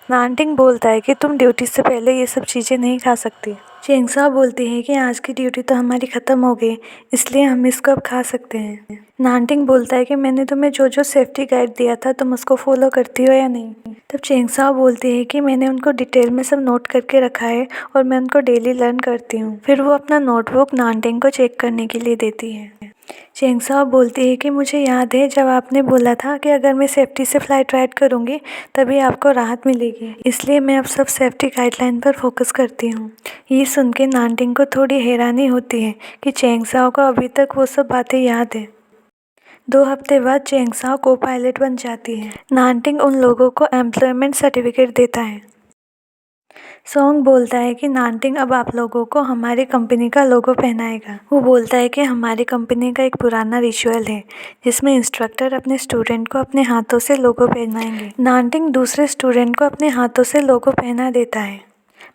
नानटिंग बोलता है कि तुम ड्यूटी से पहले ये सब चीज़ें नहीं खा सकती। चेंगसाओ बोलती है कि आज की ड्यूटी तो हमारी ख़त्म हो गई इसलिए हम इसको अब खा सकते हैं। नानटिंग बोलता है कि मैंने तुम्हें जो जो सेफ्टी गाइड दिया था तुम उसको फॉलो करती हो या नहीं। तब चेंगसाओ बोलती है कि मैंने उनको डिटेल में सब नोट करके रखा है और मैं उनको डेली लर्न करती हूँ। फिर वो अपना नोटबुक नानटिंग को चेक करने के लिए देती है। चेंगसाओ बोलती है कि मुझे याद है जब आपने बोला था कि अगर मैं सेफ्टी से फ़्लाइट राइड करूँगी तभी आपको राहत मिलेगी, इसलिए मैं अब सब सेफ्टी गाइडलाइन पर फोकस करती हूँ। ये सुन के नानटिंग को थोड़ी हैरानी होती है कि चेंगसाओ को अभी तक वो सब बातें याद है। 2 हफ्ते बाद चेंगसाओ को पायलट बन जाती है। नानटिंग उन लोगों को एम्प्लॉयमेंट सर्टिफिकेट देता है। सॉन्ग बोलता है कि नानटिंग अब आप लोगों को हमारी कंपनी का लोगो पहनाएगा। वो बोलता है कि हमारी कंपनी का एक पुराना रिचुअल है जिसमें इंस्ट्रक्टर अपने स्टूडेंट को अपने हाथों से लोगो पहनाएंगे। नानटिंग दूसरे स्टूडेंट को अपने हाथों से लोगो पहना देता है।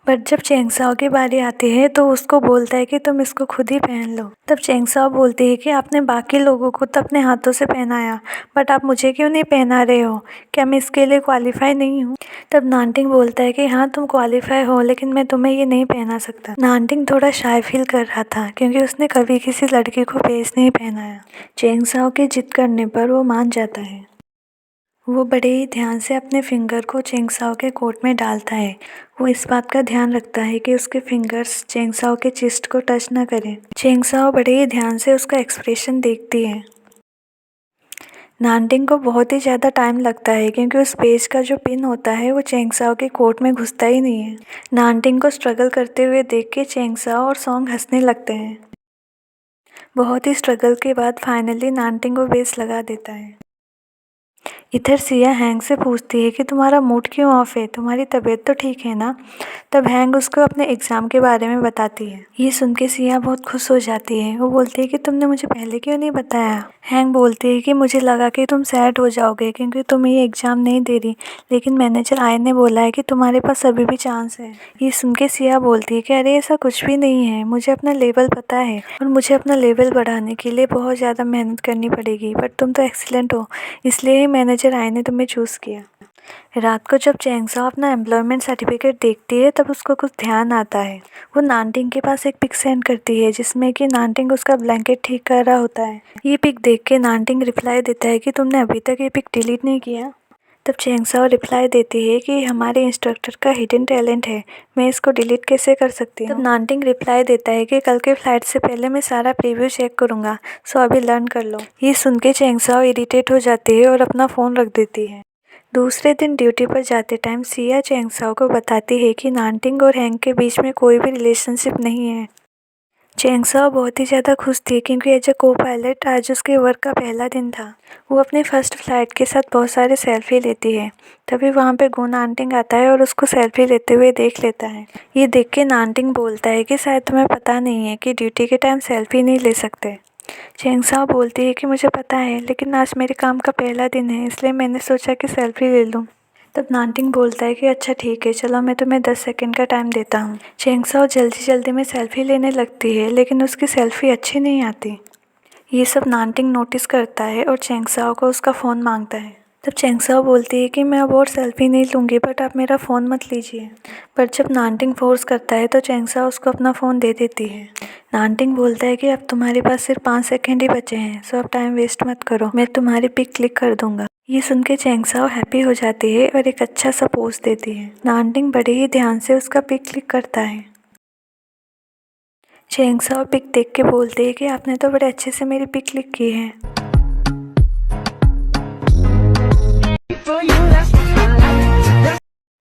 बट जब चेंगसाओ की बारी आती है तो उसको बोलता है कि तुम इसको खुद ही पहन लो। तब चेंगसाओ बोलती है कि आपने बाकी लोगों को तो अपने हाथों से पहनाया बट आप मुझे क्यों नहीं पहना रहे हो, क्या मैं इसके लिए क्वालिफाई नहीं हूँ। तब नानटिंग बोलता है कि हाँ तुम क्वालिफाई हो लेकिन मैं तुम्हें ये नहीं पहना सकता। नानटिंग थोड़ा शाय फील कर रहा था क्योंकि उसने कभी किसी लड़की को पेज नहीं पहनाया। चेंगसाओ की जिद करने पर वो मान जाता है। वो बड़े ही ध्यान से अपने फिंगर को चेंगसाओ के कोट में डालता है। वो इस बात का ध्यान रखता है कि उसके फिंगर्स चेंगसाओ के चेस्ट को टच न करें। चेंगसाओ बड़े ही ध्यान से उसका एक्सप्रेशन देखती है। नानटिंग को बहुत ही ज़्यादा टाइम लगता है क्योंकि उस पेज का जो पिन होता है वो चेंगसाओ के कोट में घुसता ही नहीं है। नानटिंग को स्ट्रगल करते हुए देख के चेंगसाओ और सॉन्ग हंसने लगते हैं। बहुत ही स्ट्रगल के बाद फाइनली नानटिंग वो बेस लगा देता है। इधर सिया हैंग से पूछती है कि तुम्हारा मूड क्यों ऑफ है, तुम्हारी तबीयत तो ठीक है ना। तब हैंग उसको अपने एग्ज़ाम के बारे में बताती है। ये सुन के सिया बहुत खुश हो जाती है। वो बोलती है कि तुमने मुझे पहले क्यों नहीं बताया। हैंग बोलती है कि मुझे लगा कि तुम सैड हो जाओगे क्योंकि तुम ये एग्ज़ाम नहीं दे रही, लेकिन मैनेजर आय ने बोला है कि तुम्हारे पास अभी भी चांस है। ये सुन के सिया बोलती है कि अरे ऐसा कुछ भी नहीं है, मुझे अपना लेवल पता है और मुझे अपना लेवल बढ़ाने के लिए बहुत ज़्यादा मेहनत करनी पड़ेगी, बट तुम तो एक्सीलेंट हो इसलिए ही मैनेजर आय ने तुम्हें चूज़ किया। रात को जब चेंगसाओ अपना एम्प्लॉयमेंट सर्टिफिकेट देखती है तब उसको कुछ ध्यान आता है। वो नानटिंग के पास एक पिक सेंड करती है जिसमें कि नानटिंग उसका ब्लैंकेट ठीक कर रहा होता है। ये पिक देख के नानटिंग रिप्लाई देता है कि तुमने अभी तक ये पिक डिलीट नहीं किया। तब चेंगसाओ रिप्लाई देती है कि हमारे इंस्ट्रक्टर का हिडन टैलेंट है, मैं इसको डिलीट कैसे कर सकती हूँ। तब नानटिंग रिप्लाई देता है कि कल के फ्लाइट से पहले मैं सारा प्रीव्यू चेक करूँगा, सो अभी लर्न कर लो। ये सुन के चेंगसाओ इरिटेट हो जाती है और अपना फ़ोन रख देती है। दूसरे दिन ड्यूटी पर जाते टाइम सिया चेंगसाओ को बताती है कि नानटिंग और हैंग के बीच में कोई भी रिलेशनशिप नहीं है। चेंगसाओ बहुत ही ज़्यादा खुश थी क्योंकि एज ए को पायलट आज उसके वर्क का पहला दिन था। वो अपने फर्स्ट फ्लाइट के साथ बहुत सारे सेल्फी लेती है। तभी वहाँ पे गु नानटिंग आता है और उसको सेल्फी लेते हुए देख लेता है। ये देख के नानटिंग बोलता है कि शायद तुम्हें पता नहीं है कि ड्यूटी के टाइम सेल्फी नहीं ले सकते। चेंगसाओ बोलती है कि मुझे पता है लेकिन आज मेरे काम का पहला दिन है इसलिए मैंने सोचा कि सेल्फी ले लूँ। तब नानटिंग बोलता है कि अच्छा ठीक है, चलो मैं तुम्हें 10 सेकंड का टाइम देता हूँ। चैंगसाओ जल्दी जल्दी में सेल्फी लेने लगती है, लेकिन उसकी सेल्फी अच्छी नहीं आती। ये सब नानटिंग नोटिस करता है और चैंगसाओ को उसका फ़ोन मांगता है। तब चैंगसाओ बोलती है कि मैं अब और सेल्फी नहीं लूँगी, बट आप मेरा फ़ोन मत लीजिए। पर जब नानटिंग फोर्स करता है तो चैंगसाओ उसको अपना फ़ोन दे देती है। नानटिंग बोलता है कि अब तुम्हारे पास सिर्फ 5 सेकंड ही बचे हैं, सो अब टाइम वेस्ट मत करो, मैं तुम्हारी पिक क्लिक कर दूंगा। ये सुन के चैंगसाओ हैप्पी हो जाती है और एक अच्छा सा पोज देती है। नानटिंग बड़े ही ध्यान से उसका पिक क्लिक करता है। चैंगसाओ पिक देख के बोलते है कि आपने तो बड़े अच्छे से मेरी पिक क्लिक की है।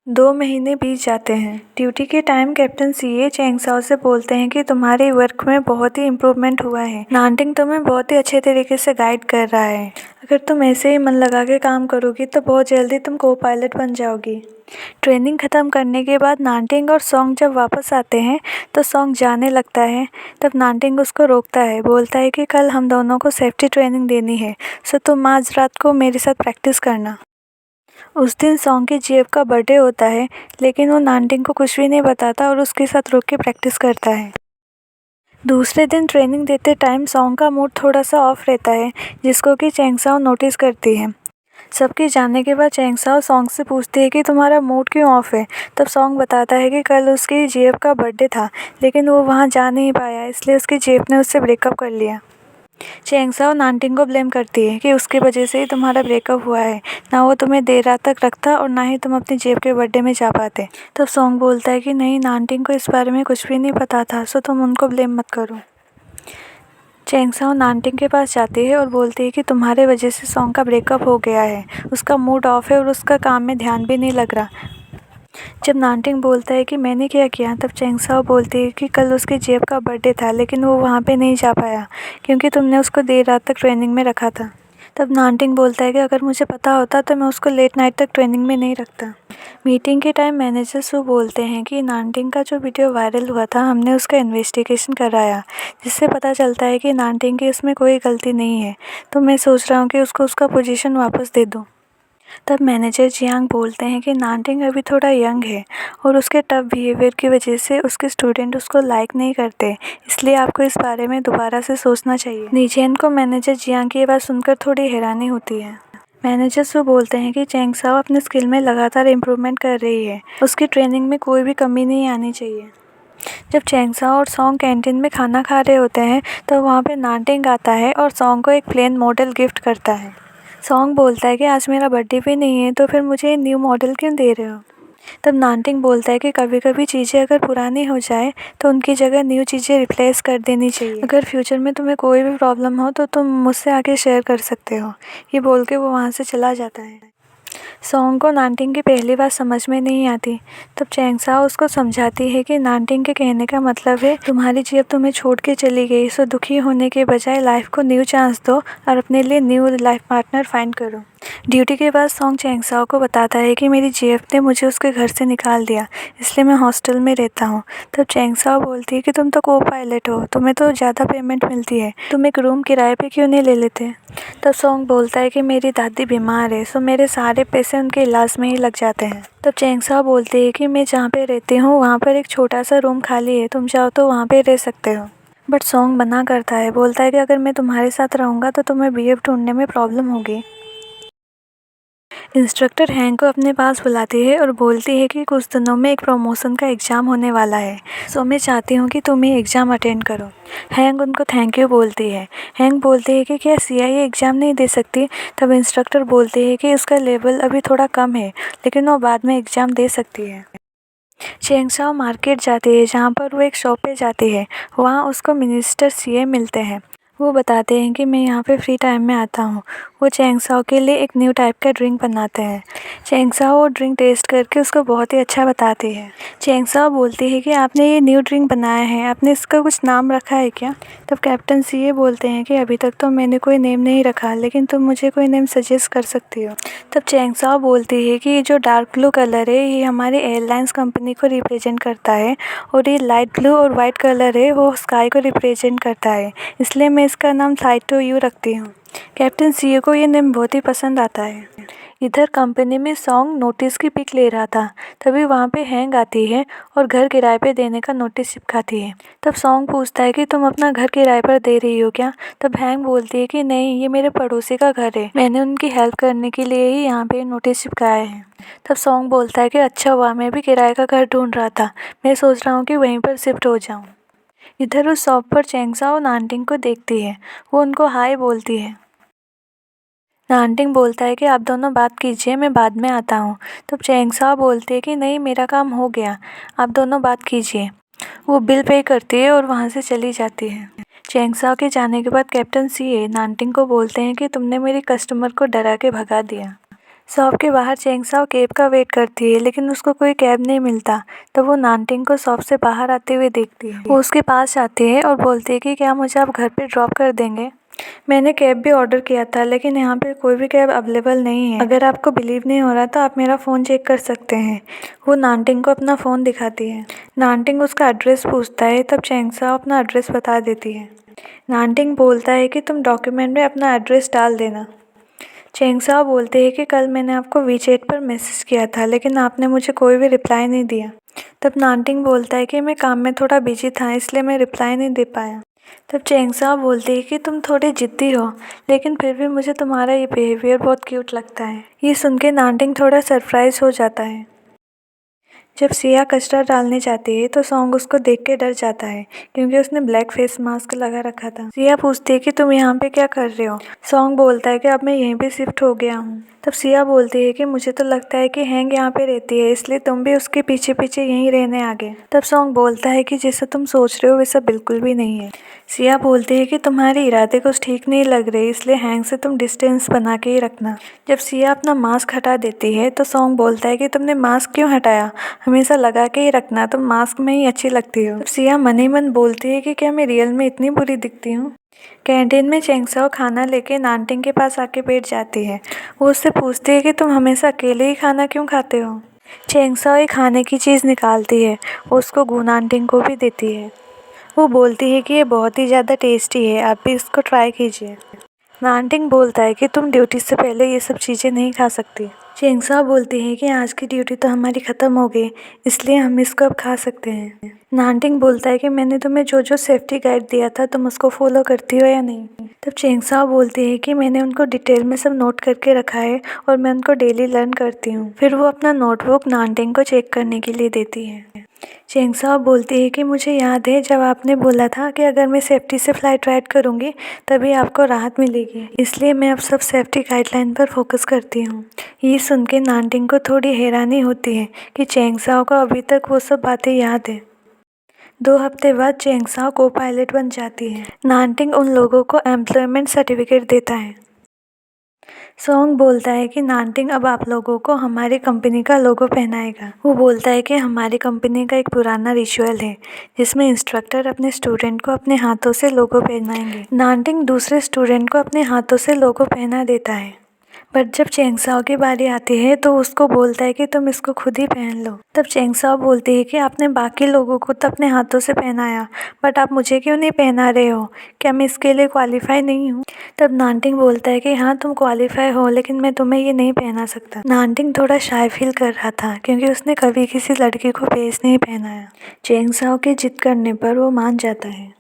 2 महीने बीत जाते हैं। ड्यूटी के टाइम कैप्टन सीए चैंगसाओ से बोलते हैं कि तुम्हारे वर्क में बहुत ही इम्प्रूवमेंट हुआ है। नानटिंग तुम्हें बहुत ही अच्छे तरीके से गाइड कर रहा है। अगर तुम ऐसे ही मन लगा के काम करोगी तो बहुत जल्दी तुम को पायलट बन जाओगी। ट्रेनिंग ख़त्म करने के बाद नानटिंग और सॉन्ग जब वापस आते हैं तो सॉन्ग जाने लगता है। तब नानटिंग उसको रोकता है, बोलता है कि कल हम दोनों को सेफ्टी ट्रेनिंग देनी है, सो तुम आज रात को मेरे साथ प्रैक्टिस करना। उस दिन सॉन्ग के जीएफ का बर्थडे होता है, लेकिन वो नानटिंग को कुछ भी नहीं बताता और उसके साथ रुक के प्रैक्टिस करता है। दूसरे दिन ट्रेनिंग देते टाइम सॉन्ग का मूड थोड़ा सा ऑफ रहता है, जिसको कि चैंगसाओ नोटिस करती है। सबके जाने के बाद चैंगसाओ सॉन्ग से पूछती है कि तुम्हारा मूड क्यों ऑफ है। तब सॉन्ग बताता है कि कल उसकी जीएफ का बर्थडे था, लेकिन वो वहाँ जा नहीं पाया, इसलिए उसकी जीएफ ने उससे ब्रेकअप कर लिया। चैंगसाओ नानटिंग को ब्लेम करती है कि उसकी वजह से ही तुम्हारा ब्रेकअप हुआ है, ना वो तुम्हें देर रात तक रखता और ना ही तुम अपनी जेब के बर्थडे में जा पाते। तब सॉन्ग बोलता है कि नहीं, नानटिंग को इस बारे में कुछ भी नहीं पता था, सो तुम उनको ब्लेम मत करो। चैंगसाओ नानटिंग के पास जाती है और बोलती है कि तुम्हारे वजह से सॉन्ग का ब्रेकअप हो गया है, उसका मूड ऑफ है और उसका काम में ध्यान भी नहीं लग रहा। जब नानटिंग बोलता है कि मैंने क्या किया, तब चैंगसाओ बोलती है कि कल उसके जेब का बर्थडे था, लेकिन वो वहाँ पे नहीं जा पाया क्योंकि तुमने उसको देर रात तक ट्रेनिंग में रखा था। तब नानटिंग बोलता है कि अगर मुझे पता होता तो मैं उसको लेट नाइट तक ट्रेनिंग में नहीं रखता। मीटिंग के टाइम मैनेजर सू बोलते हैं कि नानटिंग का जो वीडियो वायरल हुआ था, हमने उसका इन्वेस्टिगेशन कराया, जिससे पता चलता है कि नानटिंग की इसमें कोई गलती नहीं है, तो मैं सोच रहा हूँ कि उसको उसका पोजीशन वापस दे दूँ। तब मैनेजर जियांग बोलते हैं कि नानटिंग अभी थोड़ा यंग है और उसके टफ बिहेवियर की वजह से उसके स्टूडेंट उसको लाइक नहीं करते, इसलिए आपको इस बारे में दोबारा से सोचना चाहिए। नीजेन को मैनेजर जियांग की ये बात सुनकर थोड़ी हैरानी होती है। मैनेजर सू बोलते हैं कि चैंगसाओ अपने स्किल में लगातार इम्प्रूवमेंट कर रही है, उसकी ट्रेनिंग में कोई भी कमी नहीं आनी चाहिए। जब चैंगसाओ और सॉन्ग कैंटीन में खाना खा रहे होते हैं तो वहाँ पे नानटिंग आता है और सॉन्ग को एक प्लेन मॉडल गिफ्ट करता है। सॉन्ग बोलता है कि आज मेरा बर्थडे भी नहीं है, तो फिर मुझे न्यू मॉडल क्यों दे रहे हो। तब नानटिंग बोलता है कि कभी कभी चीज़ें अगर पुरानी हो जाए तो उनकी जगह न्यू चीज़ें रिप्लेस कर देनी चाहिए। अगर फ्यूचर में तुम्हें कोई भी प्रॉब्लम हो तो तुम मुझसे आके शेयर कर सकते हो। ये बोल के वो वहाँ से चला जाता है। सॉन्ग को नानटिंग की पहली बात समझ में नहीं आती। तब चैंगसाओ उसको समझाती है कि नानटिंग के कहने का मतलब है तुम्हारी जीएफ तुम्हें छोड़ के चली गई, सो दुखी होने के बजाय लाइफ को न्यू चांस दो और अपने लिए न्यू लाइफ पार्टनर फाइंड करो। ड्यूटी के बाद सॉन्ग चैंगसाओ को बताता है कि मेरी जीएफ ने मुझे उसके घर से निकाल दिया, इसलिए मैं हॉस्टल में रहता हूँ। तब चैंगसाओ बोलती है कि तुम तो को पायलट हो, तुम्हें तो ज़्यादा पेमेंट मिलती है, तुम एक रूम किराए पे क्यों नहीं ले लेते। तब सॉन्ग बोलता है कि मेरी दादी बीमार है, सो मेरे सारे पैसे उनके इलाज में ही लग जाते हैं। तब चैंगसाओ बोलती है कि मैं जहाँ पे रहती हूँ वहाँ पर एक छोटा सा रूम खाली है, तुम चाहो तो वहाँ पे रह सकते हो। बट सॉन्ग मना करता है, बोलता है कि अगर मैं तुम्हारे साथ रहूँगा तो तुम्हें बीएफ ढूंढने में प्रॉब्लम होगी। इंस्ट्रक्टर हैंग को अपने पास बुलाती है और बोलती है कि कुछ दिनों में एक प्रमोशन का एग्ज़ाम होने वाला है, सो मैं चाहती हूँ कि तुम ये एग्ज़ाम अटेंड करो। हैंग उनको थैंक यू बोलती है। हैंग बोलती है कि क्या सीआईए एग्ज़ाम नहीं दे सकती। तब इंस्ट्रक्टर बोलती है कि उसका लेवल अभी थोड़ा कम है, लेकिन वो बाद में एग्ज़ाम दे सकती है। चैंगसाओ मार्केट जाती है, जहाँ पर वो एक शॉप पे जाती है। वहाँ उसको मिनिस्टर सीए मिलते हैं। वो बताते हैं कि मैं यहाँ पे फ्री टाइम में आता हूँ। वो चैंगसाओ के लिए एक न्यू टाइप का ड्रिंक बनाते हैं। चैंगसाओ वो ड्रिंक टेस्ट करके उसको बहुत ही अच्छा बताती है। चैंगसाओ बोलती है कि आपने ये न्यू ड्रिंक बनाया है, आपने इसका कुछ नाम रखा है क्या। तब कैप्टन सीए बोलते हैं कि अभी तक तो मैंने कोई नेम नहीं रखा, लेकिन तुम मुझे कोई नेम सजेस्ट कर सकती हो। तब चैंगसाओ बोलती है कि ये जो डार्क ब्लू कलर है ये हमारी एयरलाइंस कंपनी को रिप्रेजेंट करता है, और ये लाइट ब्लू और वाइट कलर है वो स्काई को रिप्रेजेंट करता है, इसलिए मैं इसका नाम फ्लाइट टू यू रखती हूँ। कैप्टन सीए को ये नेम बहुत ही पसंद आता है। इधर कंपनी में सॉन्ग नोटिस की पिक ले रहा था, तभी वहाँ पे हैंग आती है और घर किराए पे देने का नोटिस चिपकाती है। तब सॉन्ग पूछता है कि तुम अपना घर किराए पर दे रही हो क्या? तब हैंग बोलती है कि नहीं, ये मेरे पड़ोसी का घर है, मैंने उनकी हेल्प करने के लिए ही यहाँ पे नोटिस चिपकाया है। तब सॉन्ग बोलता है कि अच्छा हुआ, मैं भी किराए का घर ढूंढ रहा था, मैं सोच रहा हूँ कि वहीं पर शिफ्ट हो जाऊँ। इधर उस शॉप पर चैंगसाओ नानटिंग को देखती है, वो उनको हाय बोलती है। नानटिंग बोलता है कि आप दोनों बात कीजिए, मैं बाद में आता हूँ। तब चैंगसाओ बोलती है कि नहीं, मेरा काम हो गया, आप दोनों बात कीजिए। वो बिल पे करती है और वहाँ से चली जाती है। चैंगसाओ के जाने के बाद कैप्टन सीए नानटिंग को बोलते हैं कि तुमने मेरी कस्टमर को डरा के भगा दिया। शॉप के बाहर चैंगसाओ कैब का वेट करती है, लेकिन उसको कोई कैब नहीं मिलता। तब वो नानटिंग को शॉप से बाहर आते हुए देखती है। वो उसके पास आती है और बोलती है कि क्या मुझे आप घर पे ड्रॉप कर देंगे? मैंने कैब भी ऑर्डर किया था, लेकिन यहाँ पे कोई भी कैब अवेलेबल नहीं है। अगर आपको बिलीव नहीं हो रहा तो आप मेरा फ़ोन चेक कर सकते हैं। वो नानटिंग को अपना फ़ोन दिखाती है। नानटिंग उसका एड्रेस पूछता है, तब चैंगसाओ अपना एड्रेस बता देती है। नानटिंग बोलता है कि तुम डॉक्यूमेंट में अपना एड्रेस डाल देना। चैंगसाओ बोलते हैं कि कल मैंने आपको वीचैट पर मैसेज किया था, लेकिन आपने मुझे कोई भी रिप्लाई नहीं दिया। तब नानटिंग बोलता है कि मैं काम में थोड़ा बिजी था, इसलिए मैं रिप्लाई नहीं दे पाया। तब चैंगसाओ बोलती है कि तुम थोड़ी ज़िद्दी हो, लेकिन फिर भी मुझे तुम्हारा ये बिहेवियर बहुत क्यूट लगता है। ये सुन के नानटिंग थोड़ा सरप्राइज हो जाता है। जब सिया कचरा डालने जाती है तो सॉन्ग उसको देख के डर जाता है, क्योंकि उसने ब्लैक फेस मास्क लगा रखा था। सिया पूछती है कि तुम यहाँ पे क्या कर रहे हो? सॉन्ग बोलता है कि अब मैं यहीं पे शिफ्ट हो गया हूँ। तब सिया बोलती है कि मुझे तो लगता है कि हैंग यहाँ पे रहती है, इसलिए तुम भी उसके पीछे पीछे यहीं रहने आ गए। तब सॉन्ग बोलता है कि जैसा तुम सोच रहे हो वैसा बिल्कुल भी नहीं है। सिया बोलती है कि तुम्हारे इरादे कुछ ठीक नहीं लग रहे, इसलिए हैंग से तुम डिस्टेंस बना के ही रखना। जब सिया अपना मास्क हटा देती है तो सॉन्ग बोलता है कि तुमने मास्क क्यों हटाया? हमेशा लगा के ही रखना, तुम मास्क में ही अच्छी लगती हो। तब सिया मन ही मन बोलती है कि क्या मैं रियल में इतनी बुरी दिखती हूँ? कैंटीन में चैंगसाओ खाना लेके नानटिंग के पास आके बैठ जाती है। वो उससे पूछती है कि तुम हमेशा अकेले ही खाना क्यों खाते हो? चैंगसाओ एक खाने की चीज़ निकालती है, वो उसको गु नानटिंग को भी देती है। वो बोलती है कि ये बहुत ही ज़्यादा टेस्टी है, आप भी इसको ट्राई कीजिए। नानटिंग बोलता है कि तुम ड्यूटी से पहले ये सब चीज़ें नहीं खा सकती। चैंगसाओ बोलती है कि आज की ड्यूटी तो हमारी ख़त्म हो गई, इसलिए हम इसको अब खा सकते हैं। नानटिंग बोलता है कि मैंने तुम्हें जो जो सेफ्टी गाइड दिया था तुम उसको फॉलो करती हो या नहीं? तब चैंगसाओ बोलती है कि मैंने उनको डिटेल में सब नोट करके रखा है और मैं उनको डेली लर्न करती हूँ। फिर वो अपना नोटबुक नानटिंग को चेक करने के लिए देती है। चैंगसाओ बोलती है कि मुझे याद है जब आपने बोला था कि अगर मैं सेफ्टी से फ़्लाइट राइड करूँगी तभी आपको राहत मिलेगी, इसलिए मैं अब सब सेफ्टी गाइडलाइन पर फोकस करती हूँ। ये सुन के नानटिंग को थोड़ी हैरानी होती है कि चैंगसाओ को अभी तक वो सब बातें याद है। 2 हफ्ते बाद चैंगसाओ को पायलट बन जाती है। नानटिंग उन लोगों को एम्प्लॉयमेंट सर्टिफिकेट देता है। सॉन्ग बोलता है कि नानटिंग अब आप लोगों को हमारी कंपनी का लोगो पहनाएगा। वो बोलता है कि हमारी कंपनी का एक पुराना रिचुअल है जिसमें इंस्ट्रक्टर अपने स्टूडेंट को अपने हाथों से लोगो पहनाएंगे। नानटिंग दूसरे स्टूडेंट को अपने हाथों से लोगो पहना देता है, बट जब चैंगसाओ की बारी आती है तो उसको बोलता है कि तुम इसको खुद ही पहन लो। तब चैंगसाओ बोलती है कि आपने बाकी लोगों को तो अपने हाथों से पहनाया, बट आप मुझे क्यों नहीं पहना रहे हो? क्या मैं इसके लिए क्वालिफाई नहीं हूँ? तब नानटिंग बोलता है कि हाँ, तुम क्वालिफाई हो, लेकिन मैं तुम्हें ये नहीं पहना सकता। नानटिंग थोड़ा शाय फील कर रहा था क्योंकि उसने कभी किसी लड़की को पेज नहीं पहनाया। चैंगसाओ की जिद करने पर वो मान जाता है।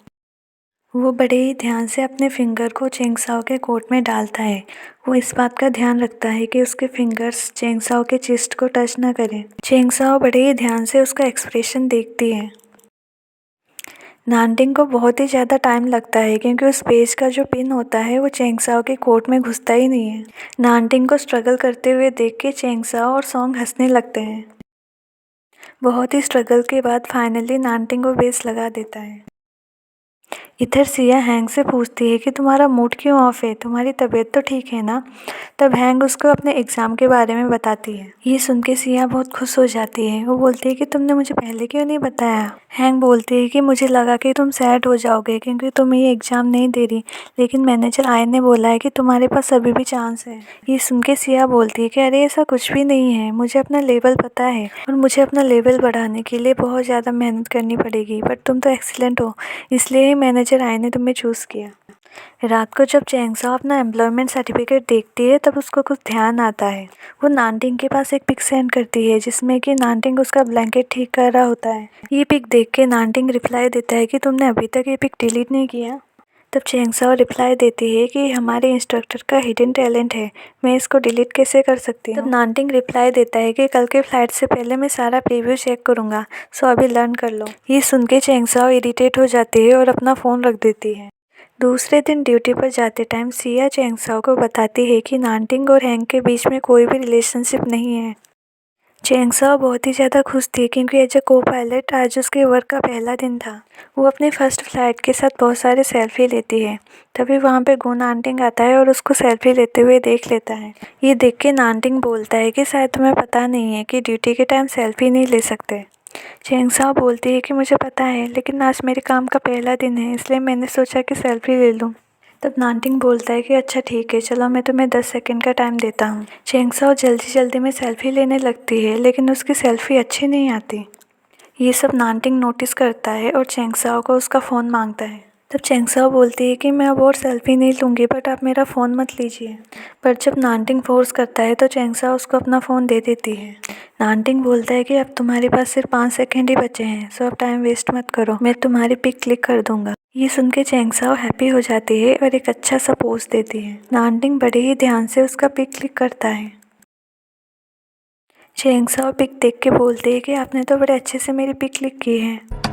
वो बड़े ही ध्यान से अपने फिंगर को चैंगसाओ के कोट में डालता है। वो इस बात का ध्यान रखता है कि उसके फिंगर्स चैंगसाओ के चेस्ट को टच न करें। चैंगसाओ बड़े ही ध्यान से उसका एक्सप्रेशन देखती है। नानटिंग को बहुत ही ज़्यादा टाइम लगता है क्योंकि उस पेज का जो पिन होता है वो चैंगसाओ के कोट में घुसता ही नहीं है। नानटिंग को स्ट्रगल करते हुए देख के चैंगसाओ और सॉन्ग हंसने लगते हैं। बहुत ही स्ट्रगल के बाद फाइनली नानटिंग को बेस लगा देता है। इधर सिया हैंग से पूछती है कि तुम्हारा मूड क्यों ऑफ है, तुम्हारी तबीयत तो ठीक है ना? तब हैंग उसको अपने एग्ज़ाम के बारे में बताती है। ये सुन के सिया बहुत खुश हो जाती है। वो बोलती है कि तुमने मुझे पहले क्यों नहीं बताया? हैंग बोलती है कि मुझे लगा कि तुम सैड हो जाओगे क्योंकि तुम ये एग्ज़ाम नहीं दे रही, लेकिन मैनेजर आय ने बोला है कि तुम्हारे पास अभी भी चांस है। ये सुन के सिया बोलती है कि अरे ऐसा कुछ भी नहीं है, मुझे अपना लेवल पता है और मुझे अपना लेवल बढ़ाने के लिए बहुत ज़्यादा मेहनत करनी पड़ेगी, बट तुम तो एक्सीलेंट हो, इसलिए मैनेजर आय ने तुम्हें चूज़ किया। रात को जब चेंगसाओ अपना एम्प्लॉयमेंट सर्टिफिकेट देखती है तब उसको कुछ ध्यान आता है। वो नानटिंग के पास एक पिक सेंड करती है जिसमें कि नानटिंग उसका ब्लैंकेट ठीक कर रहा होता है। ये पिक देख के नानटिंग रिप्लाई देता है कि तुमने अभी तक ये पिक डिलीट नहीं किया। तब चेंगसाओ रिप्लाई देती है कि हमारे इंस्ट्रक्टर का हिडन टैलेंट है, मैं इसको डिलीट कैसे कर सकती हूँ। तब नानटिंग रिप्लाई देता है कि कल के फ्लाइट से पहले मैं सारा प्रीव्यू चेक करूँगा, सो अभी लर्न कर लो। ये सुन के चेंगसाओ इरिटेट हो जाती है और अपना फ़ोन रख देती है। दूसरे दिन ड्यूटी पर जाते टाइम सिया चेंगसाओ को बताती है कि नानटिंग और हैंग के बीच में कोई भी रिलेशनशिप नहीं है। चेंगसाओ बहुत ही ज़्यादा खुश थी क्योंकि एज ए को पायलट आज उसके वर्क का पहला दिन था। वो अपने फर्स्ट फ्लाइट के साथ बहुत सारे सेल्फी लेती है। तभी वहाँ पे गो नानटिंग आता है और उसको सेल्फी लेते हुए देख लेता है। ये देख के नानटिंग बोलता है कि शायद तुम्हें पता नहीं है कि ड्यूटी के टाइम सेल्फी नहीं ले सकते। चेंगसाओ बोलती है कि मुझे पता है, लेकिन आज मेरे काम का पहला दिन है इसलिए मैंने सोचा कि सेल्फी ले लूँ। तब नानटिंग बोलता है कि अच्छा ठीक है, चलो मैं तुम्हें 10 सेकंड का टाइम देता हूँ। चेंगसाओ जल्दी जल्दी में सेल्फी लेने लगती है लेकिन उसकी सेल्फी अच्छी नहीं आती। ये सब नानटिंग नोटिस करता है और चेंगसाओ को उसका फ़ोन मांगता है। तब चेंगसाओ बोलती है कि मैं अब और सेल्फी नहीं लूँगी, बट आप मेरा फ़ोन मत लीजिए। पर जब नानटिंग फोर्स करता है तो चेंगसाओ उसको अपना फ़ोन दे देती है। नानटिंग बोलता है कि अब तुम्हारे पास सिर्फ 5 सेकंड ही बचे हैं, सो अब टाइम वेस्ट मत करो, मैं तुम्हारी पिक क्लिक कर दूंगा। ये सुन के चेंगसाओ हैप्पी हो जाती है और एक अच्छा सा पोज देती है। नानटिंग बड़े ही ध्यान से उसका पिक क्लिक करता है। चेंगसाओ पिक देख के बोलते हैं कि आपने तो बड़े अच्छे से मेरी पिक क्लिक की है।